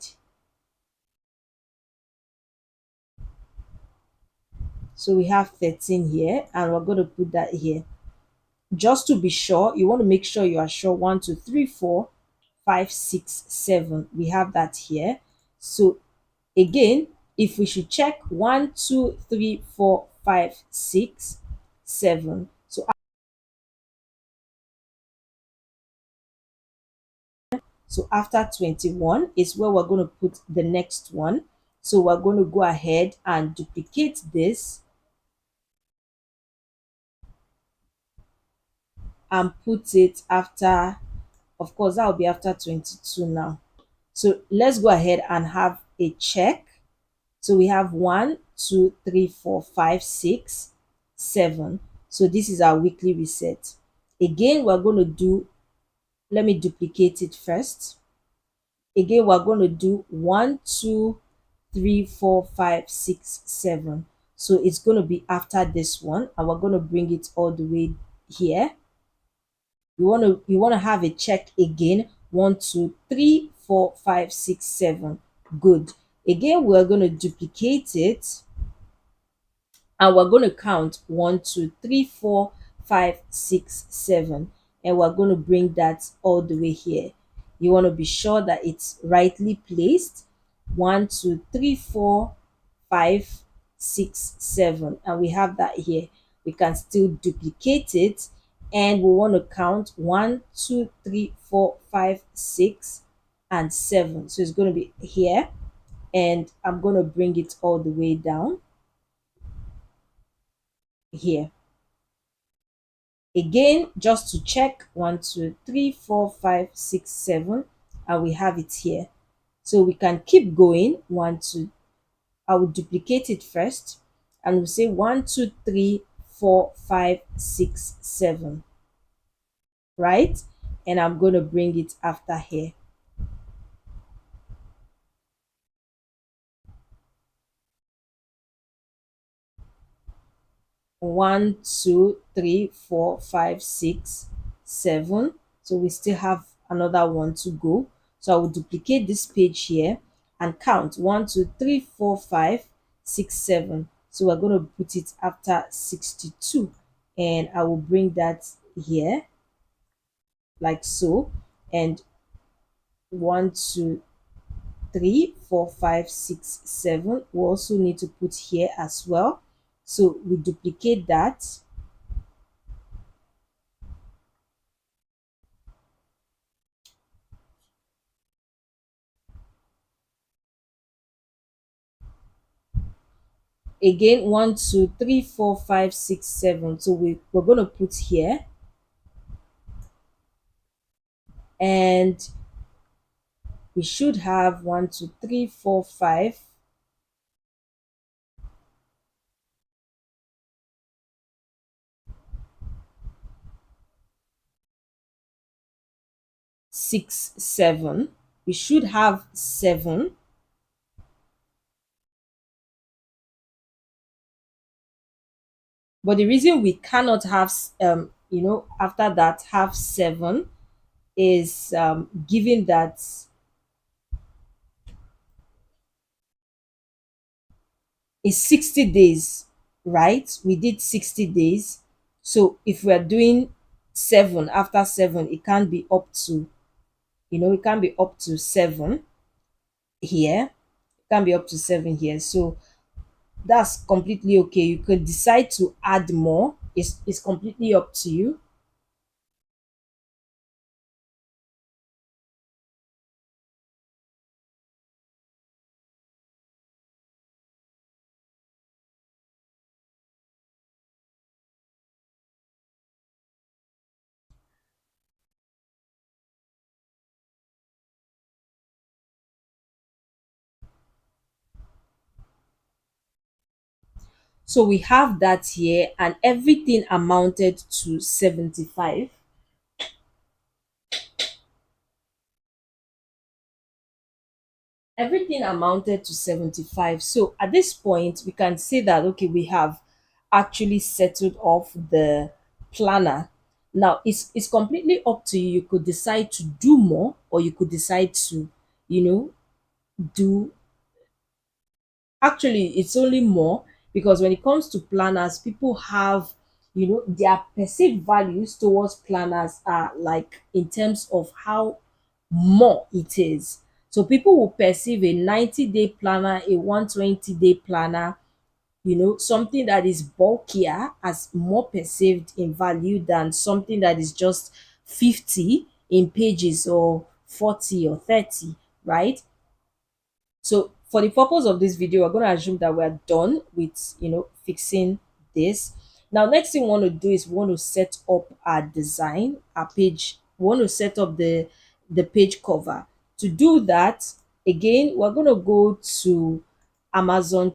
So we have 13 here, and we're going to put that here. Just to be sure, you want to make sure you are sure. 1, 2, 3, 4, 5, 6, 7. We have that here. So again, if we should check 1, 2, 3, 4, 5, 6, 7. So after 21 is where we're going to put the next one. So we're going to go ahead and duplicate this and put it after, of course, that will be after 22 now. So let's go ahead and have a check. So we have 1, 2, 3, 4, 5, 6, 7. So this is our weekly reset. Again, we're going to do, let me duplicate it first. Again, we're going to do 1, 2, 3, 4, 5, 6, 7. So it's going to be after this one, and we're going to bring it all the way here. You want to have a check again. 1, 2, 3, 4, 5, 6, 7. Good. Again, we're going to duplicate it, and we're going to count 1, 2, 3, 4, 5, 6, 7, and we're going to bring that all the way here. You want to be sure that it's rightly placed. 1, 2, 3, 4, 5, 6, 7, and we have that here. We can still duplicate it, and we want to count 1, 2, 3, 4, 5, 6, and 7. So it's going to be here, and I'm going to bring it all the way down here. Again, just to check, 1, 2, 3, 4, 5, 6, 7, and we have it here. So we can keep going. I will duplicate it first, and we'll say 1, 2, 3, 4, 5, 6, 7, right? And I'm going to bring it after here. 1, 2, 3, 4, 5, 6, 7. So we still have another one to go. So I will duplicate this page here and count 1, 2, 3, 4, 5, 6, 7. So we're going to put it after 62, and I will bring that here like so. And 1, 2, 3, 4, 5, 6, 7. We also need to put here as well. So we duplicate that. Again, 1, 2, 3, 4, 5, 6, 7. So we're going to put here, and we should have 1, 2, 3, 4, 5. Six, 7. We should have 7. But the reason we cannot have, after that, have 7 is given that it's 60 days, right? We did 60 days. So if we're doing 7 after 7, it can't be up to, it can't be up to 7 here. It can't be up to 7 here. So that's completely okay. You could decide to add more. It's completely up to you. So we have that here, and everything amounted to 75. Everything amounted to 75. So at this point, we can say that, okay, we have actually settled off the planner. Now, it's completely up to you. You could decide to do more, or you could decide to, you know, do. Actually, it's only more, because when it comes to planners, people have, their perceived values towards planners are like in terms of how more it is. So people will perceive a 90-day planner, a 120-day planner, something that is bulkier as more perceived in value than something that is just 50 in pages or 40 or 30, right? So for the purpose of this video, we're going to assume that we're done with, fixing this. Now, next thing we want to do is we want to set up our design, our page. We want to set up the page cover. To do that, again, we're going to go to Amazon.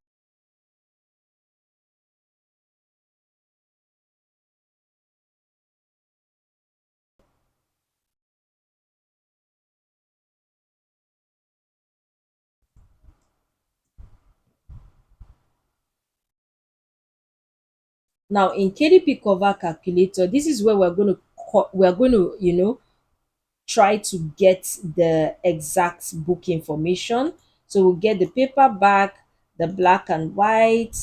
Now, in KDP cover calculator, this is where we're going to try to get the exact book information. So we'll get the paperback, the black and white.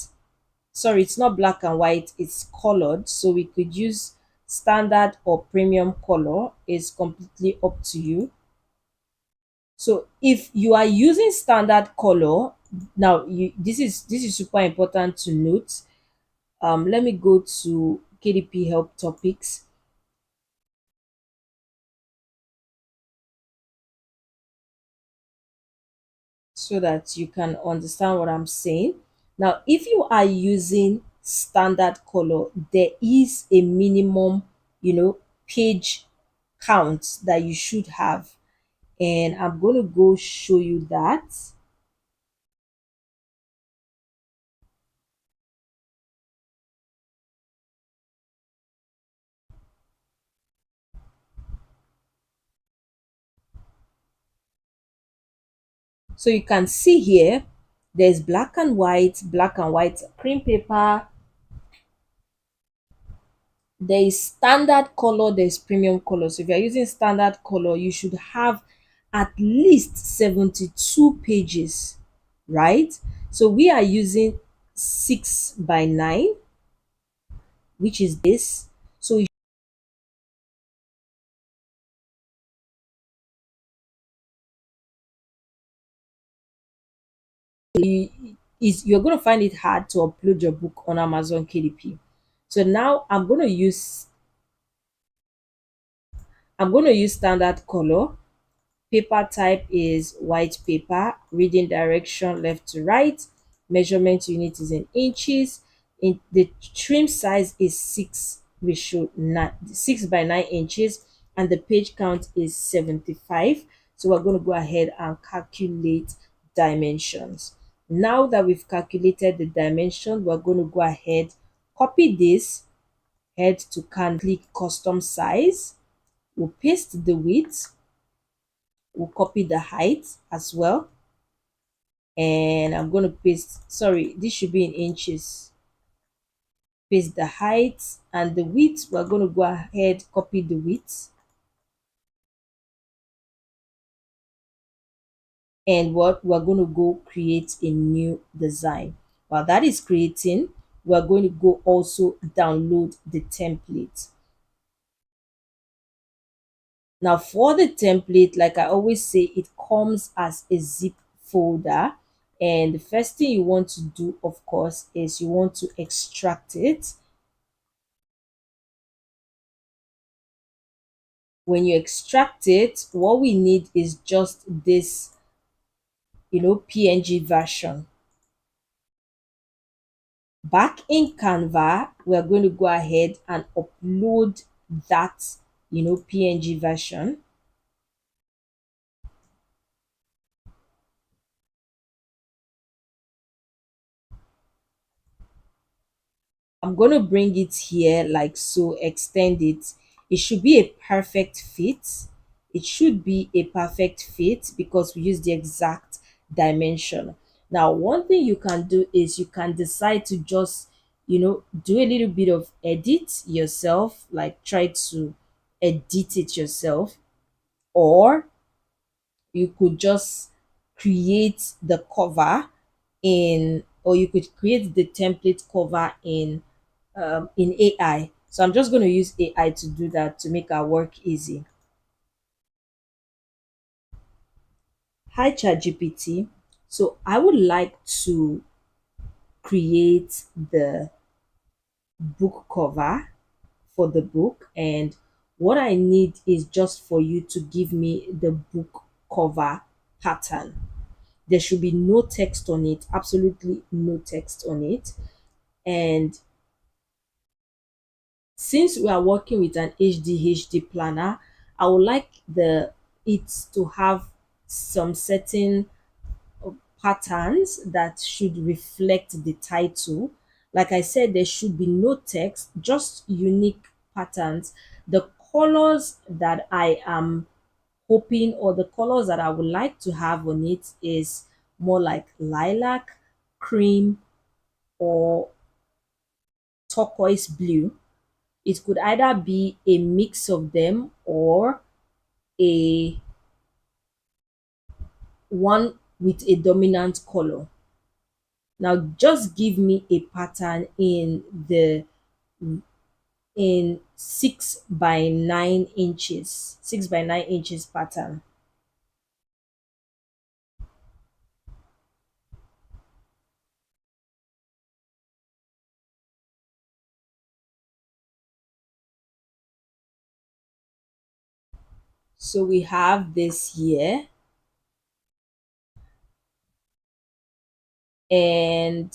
Sorry, it's not black and white, it's colored. So we could use standard or premium color. It's completely up to you. So if you are using standard color, now this is super important to note. Let me go to KDP help topics so that you can understand what I'm saying. Now, if you are using standard color, there is a minimum, page count that you should have. And I'm going to go show you that. So you can see here, there's black and white cream paper, there is standard color, there's premium color. So if you're using standard color, you should have at least 72 pages, right? So we are using 6 by 9, which is this. So you're going to find it hard to upload your book on Amazon KDP. So now I'm going to use standard color. Paper type is white paper. Reading direction left to right. Measurement unit is in inches. In the trim size is 6 by 9 inches, and the page count is 75. So we're going to go ahead and calculate dimensions. Now that we've calculated the dimension, we're going to go ahead, copy this, head to can click custom size. We'll paste the width, we'll copy the height as well, and I'm going to paste, sorry, this should be in inches. Paste the height and the width. We're going to go ahead, copy the width, and what we're going to go create a new design. While that is creating, we're going to go also download the template. Now for the template, like I always say, it comes as a zip folder, and the first thing you want to do, of course, is you want to extract it. When you extract it, what we need is just this, PNG version. Back in Canva, we're going to go ahead and upload that, PNG version. I'm going to bring it here like so, extend it. It should be a perfect fit. It should be a perfect fit because we use the exact dimension. Now, one thing you can do is you can decide to just, do a little bit of edit yourself, like try to edit it yourself, or you could just create the cover or you could create the template cover in AI. So I'm just going to use AI to do that to make our work easy. Hi ChatGPT. So I would like to create the book cover for the book, and what I need is just for you to give me the book cover pattern. There should be no text on it, absolutely no text on it. And since we are working with an HDHD planner, I would like the it to have some certain patterns that should reflect the title. Like I said, there should be no text, just unique patterns. The colors that I am hoping, or the colors that I would like to have on it, is more like lilac, cream, or turquoise blue. It could either be a mix of them or a one with a dominant color. Now just give me a pattern in 6 by 9 inches, 6 by 9 inches pattern. So we have this here, and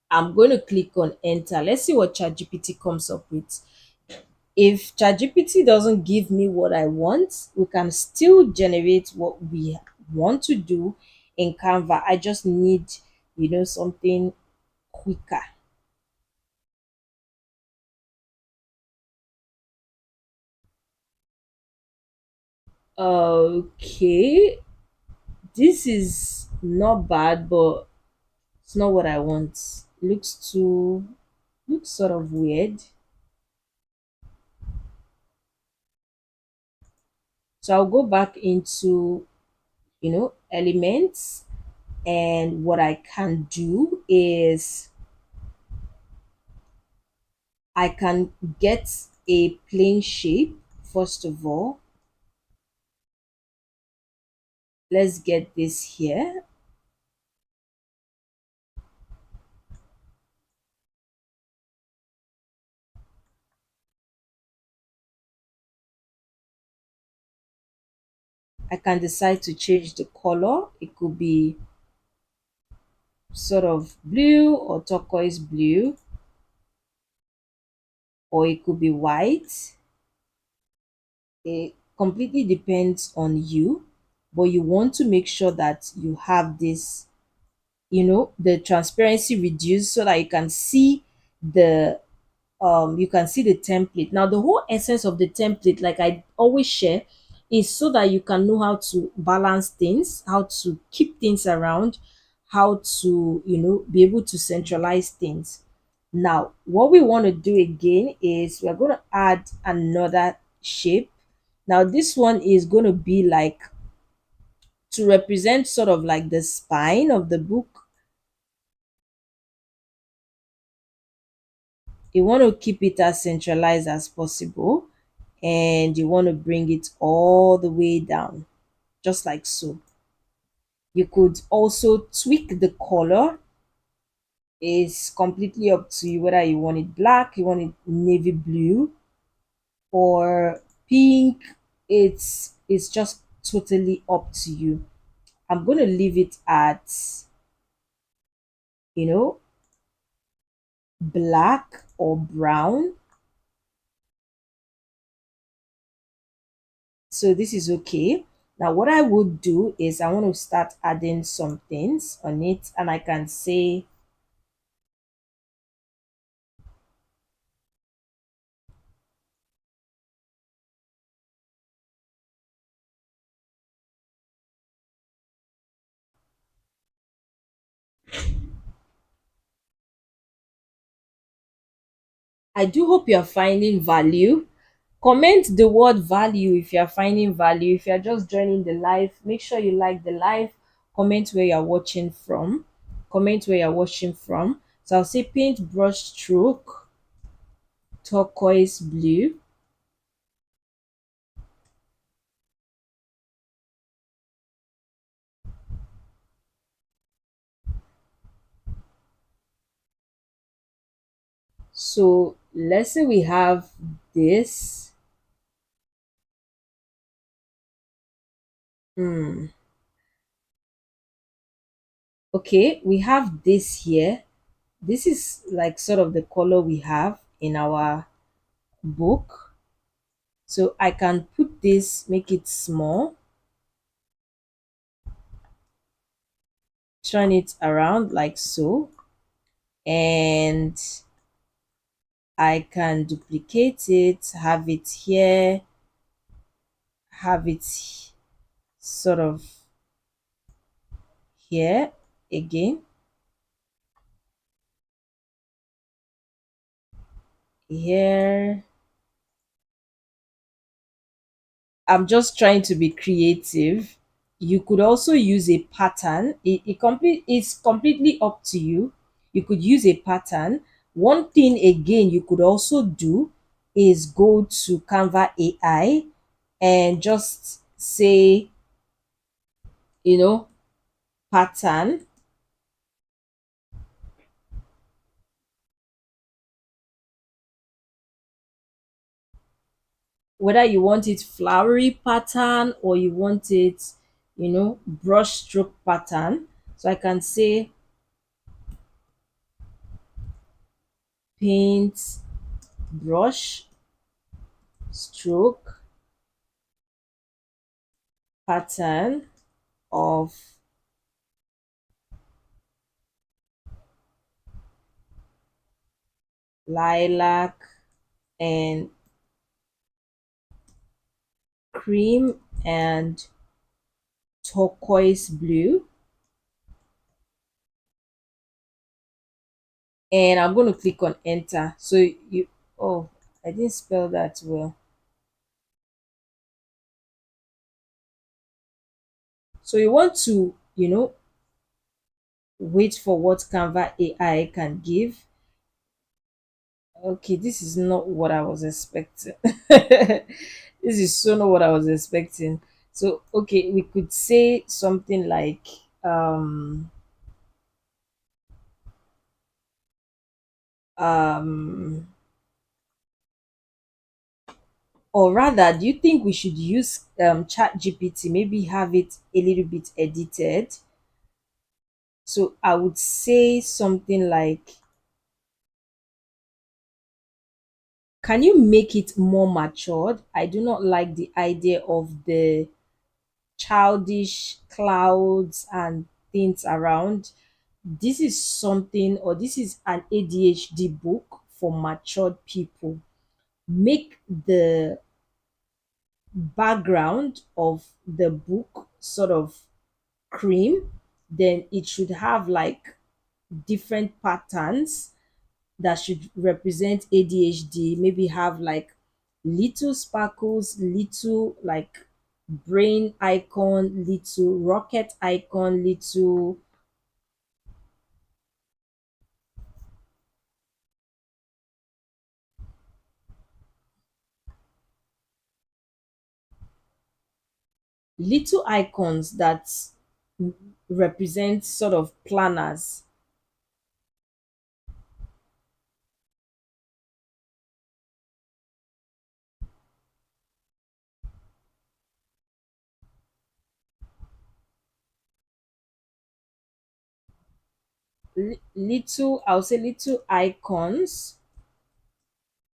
I'm going to click on enter. Let's see what ChatGPT comes up with. If ChatGPT doesn't give me what I want, we can still generate what we want to do in Canva. I just need, something quicker. Okay, this is not bad, but it's not what I want. Looks sort of weird. So I'll go back into, elements, and what I can do is I can get a plain shape first of all. Let's get this here. I can decide to change the color. It could be sort of blue or turquoise blue, or it could be white. It completely depends on you, but you want to make sure that you have this, the transparency reduced so that the you can see the template. Now the whole essence of the template, like I always share, is so that you can know how to balance things, how to keep things around, how to, be able to centralize things. Now what we want to do again is we're going to add another shape. Now this one is going to be like to represent sort of like the spine of the book. You want to keep it as centralized as possible, and you want to bring it all the way down, just like so. You could also tweak the color. It's completely up to you whether you want it black, you want it navy blue, or pink. It's just totally up to you. I'm going to leave it at, you know black or brown. So this is okay. Now what I would do is I want to start adding some things on it, and I can say I do hope you're finding value. Comment the word value if you're finding value. If you're just joining the live, make sure you like the live. Comment where you're watching from. Comment where you're watching from. So I'll say paint brush stroke, turquoise blue. So let's say we have this. Hmm. Okay, we have this here. This is like sort of the color we have in our book. So I can put this, make it small, turn it around like so, and I can duplicate it, have it here, have it sort of here again, here. I'm just trying to be creative. You could also use a pattern. It's completely up to you. You could use a pattern. One thing again you could also do is go to Canva AI and just say, you know, pattern, whether you want it flowery pattern or you want it, brush stroke pattern. So I can say paint brush stroke pattern of lilac and cream and turquoise blue. And I'm going to click on enter. So you, oh, I didn't spell that well. So you want to, wait for what Canva AI can give. Okay, this is not what I was expecting. This is so not what I was expecting. So okay, we could say something like um or rather, do you think we should use chat GPT, maybe have it a little bit edited? So I would say something like, can you make it more matured? I do not like the idea of the childish clouds and things around. This is something, or this is an ADHD book for matured people. Make the background of the book sort of cream, then it should have like different patterns that should represent ADHD. Maybe have like little sparkles, little like brain icon, little rocket icon, little icons that represent sort of planners. Little, I'll say little icons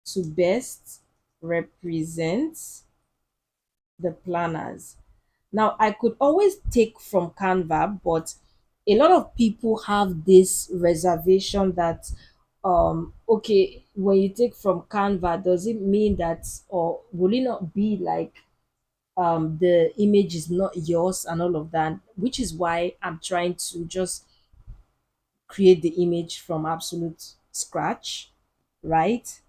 to best represent the planners. Now, I could always take from Canva, but a lot of people have this reservation that, okay, when you take from Canva, does it mean that, or will it not be like the image is not yours and all of that? Which is why I'm trying to just create the image from absolute scratch, right?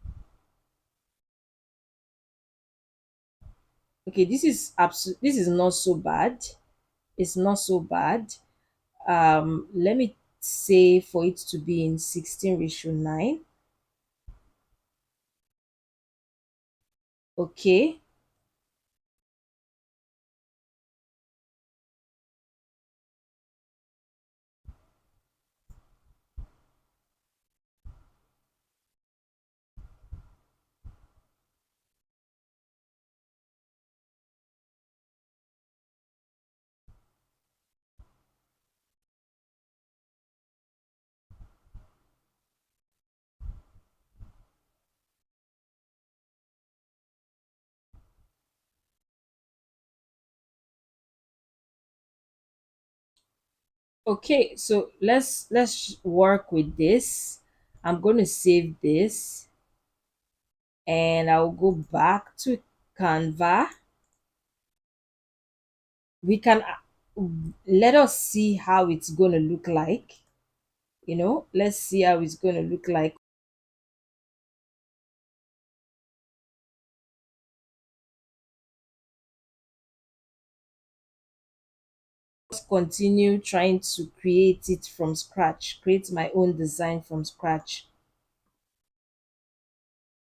Okay, this is not so bad. It's not so bad. Let me say for it to be in 16:9. Okay. Okay, so let's work with this. I'm going to save this and I'll go back to Canva. We can let us see how it's going to look like. Let's see how it's going to look like. Just continue trying to create it from scratch, create my own design from scratch.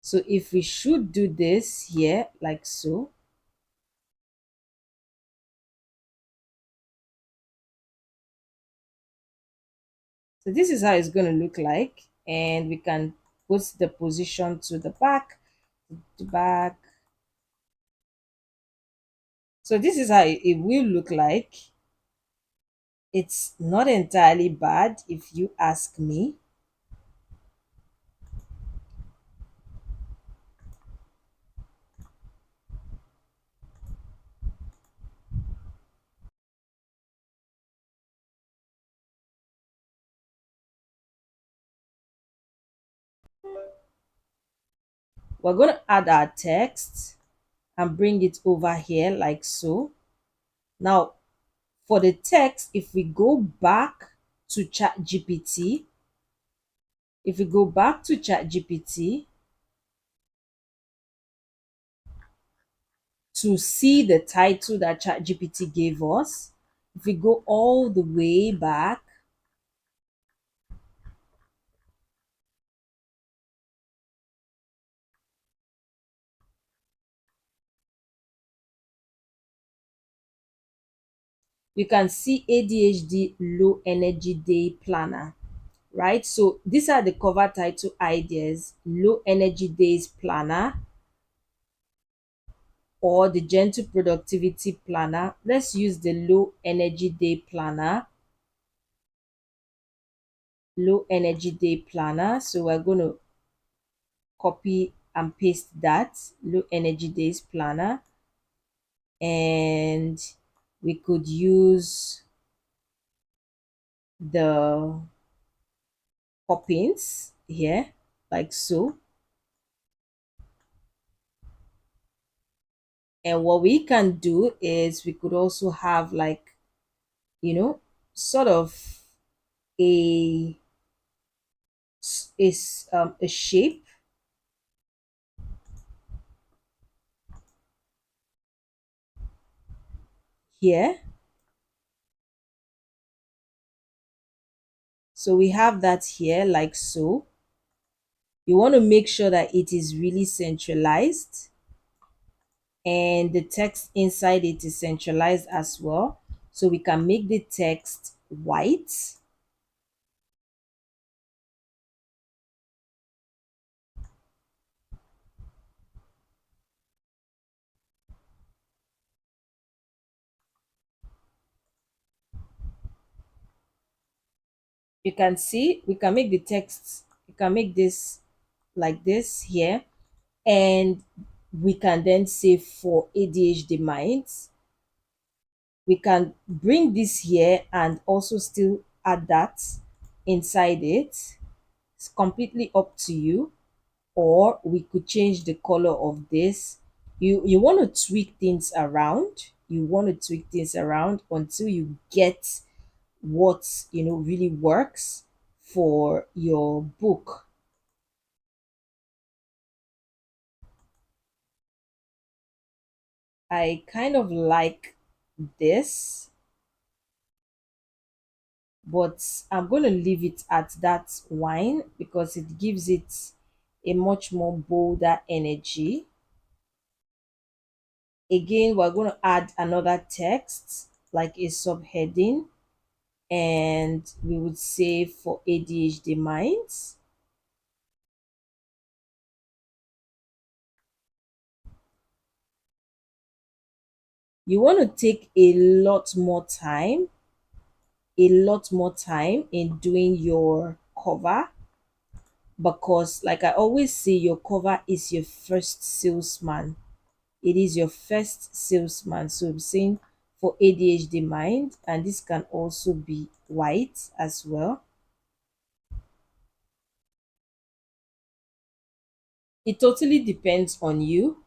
So if we should do this here like so, so this is how it's going to look like, and we can put the position to the back. So this is how it will look like. It's not entirely bad if you ask me. We're going to add our text and bring it over here like so. Now, for the text, if we go back to ChatGPT, if we go back to ChatGPT to see the title that ChatGPT gave us, if we go all the way back, you can see ADHD Low Energy Day Planner, right? So these are the cover title ideas: Low Energy Days Planner or the Gentle Productivity Planner. Let's use the Low Energy Day Planner. Low Energy Day Planner. So we're going to copy and paste that Low Energy Days Planner, and we could use the poppins here like so. And what we can do is we could also have like, you know, sort of a a shape here. So we have that here like so. You want to make sure that it is really centralized and the text inside it is centralized as well. So we can make the text white. You can see we can make the text, we can make this like this here, and we can then say for ADHD minds, we can bring this here and also still add that inside it. It's completely up to you. Or we could change the color of this. You want to tweak things around. You want to tweak things around until you get what really works for your book. I kind of like this, but I'm going to leave it at that wine because it gives it a much more bolder energy. Again, we're going to add another text like a subheading, and we would say for ADHD minds. You want to take a lot more time in doing your cover, because like I always say, your cover is your first salesman. It is your first salesman. So I'm saying for ADHD mind, and this can also be white as well. It totally depends on you.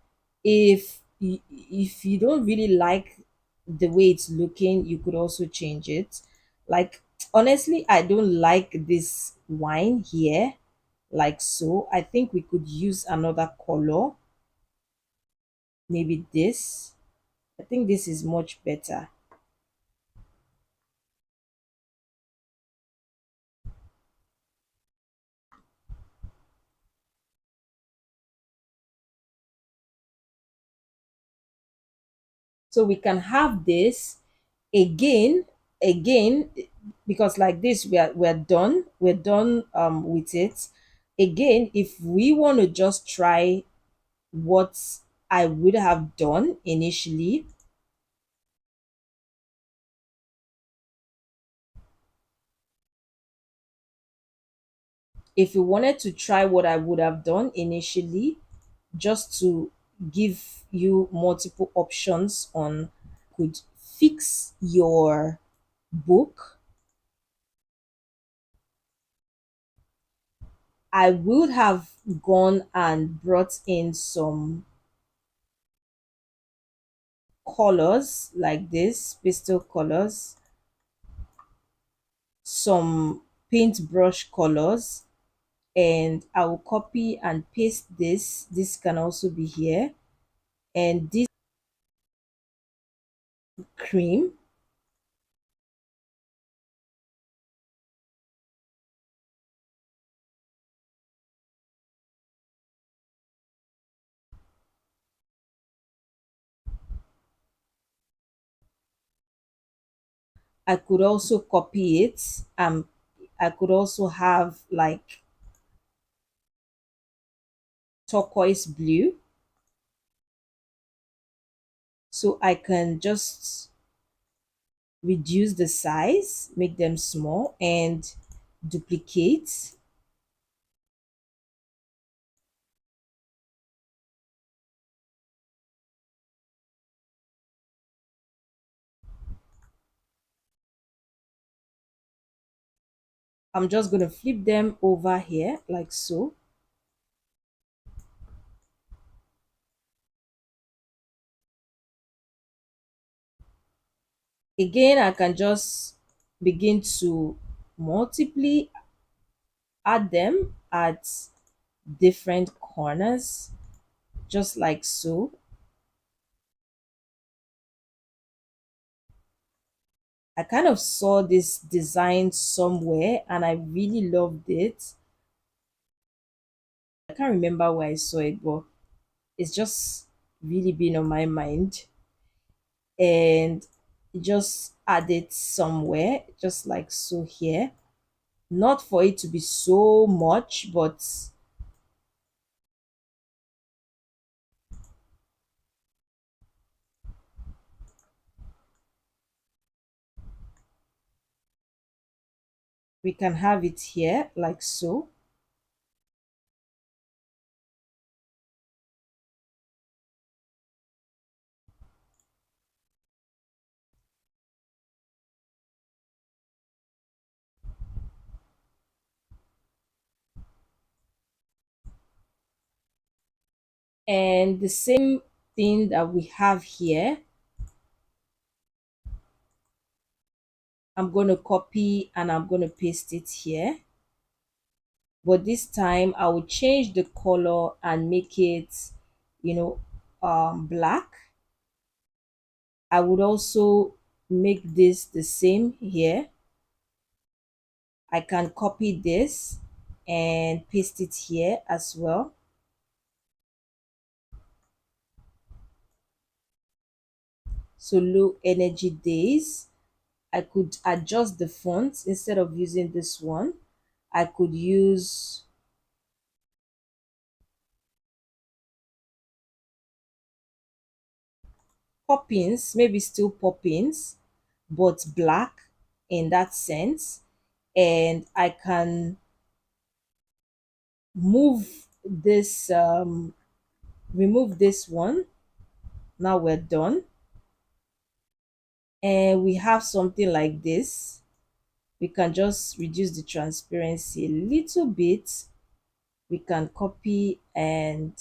If you don't really like the way it's looking, you could also change it. Like, honestly, I don't like this wine here, like so. I think we could use another color, maybe this. I think this is much better. So we can have this again, again, because like this, we're done with it. Again, if we want to just try what I would have done initially, if we wanted to try what I would have done initially, just to give you multiple options on, could fix your book, I would have gone and brought in some colors like this, pastel colors, some paintbrush colors, and I will copy and paste this. This can also be here, and this cream. I could also copy it. I could also have like turquoise blue, so I can just reduce the size, make them small, and duplicate. I'm just going to flip them over here like so. Again, I can just begin to multiply, add them at different corners, just like so. I kind of saw this design somewhere and I really loved it. I can't remember where I saw it, but it's just really been on my mind, and just add it somewhere, just like so here. Not for it to be so much, but we can have it here like so. And the same thing that we have here, I'm going to copy and I'm going to paste it here. But this time I will change the color and make it, you know, black. I would also make this the same here. I can copy this and paste it here as well. So low energy days. I could adjust the font instead of using this one. I could use Poppins, maybe still Poppins, but black in that sense. And I can move this, remove this one. Now we're done. And we have something like this. We can just reduce the transparency a little bit. We can copy and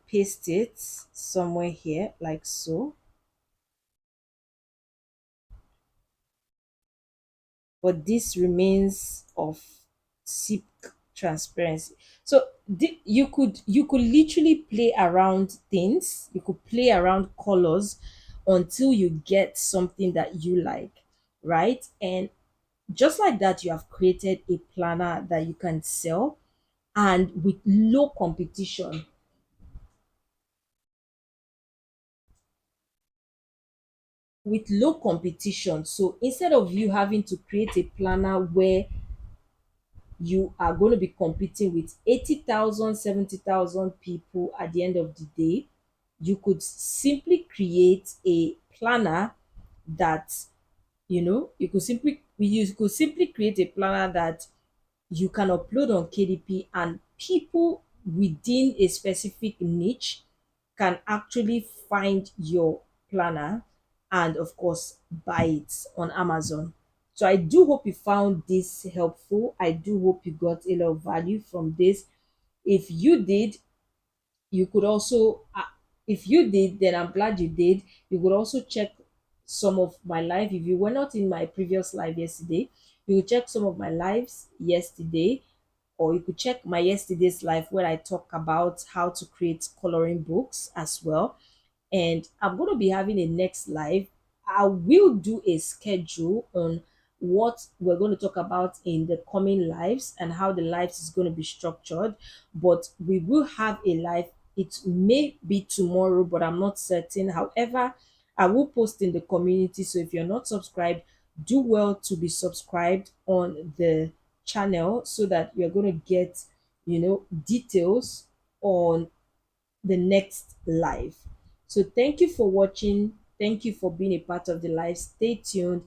paste it somewhere here like so. But this remains of SIP transparency. So you could literally play around things. You could play around colors until you get something that you like, right? And just like that, you have created a planner that you can sell and with low competition. With low competition. So instead of you having to create a planner where you are going to be competing with 80,000, 70,000 people at the end of the day, you could simply create a planner that, you could simply create a planner that you can upload on KDP, and people within a specific niche can actually find your planner and, of course, buy it on Amazon. So I do hope you found this helpful. I do hope you got a lot of value from this. If you did, you could also if you did, then I'm glad you did. You could also check some of my live. If you were not in my previous live yesterday, you could check some of my lives yesterday, or you could check my yesterday's live where I talk about how to create coloring books as well. And I'm going to be having a next live. I will do a schedule on what we're going to talk about in the coming lives and how the lives is going to be structured. But we will have a live. It may be tomorrow, but I'm not certain. However, I will post in the community. So if you're not subscribed, do well to be subscribed on the channel so that you're going to get, details on the next live. So thank you for watching. Thank you for being a part of the live. Stay tuned.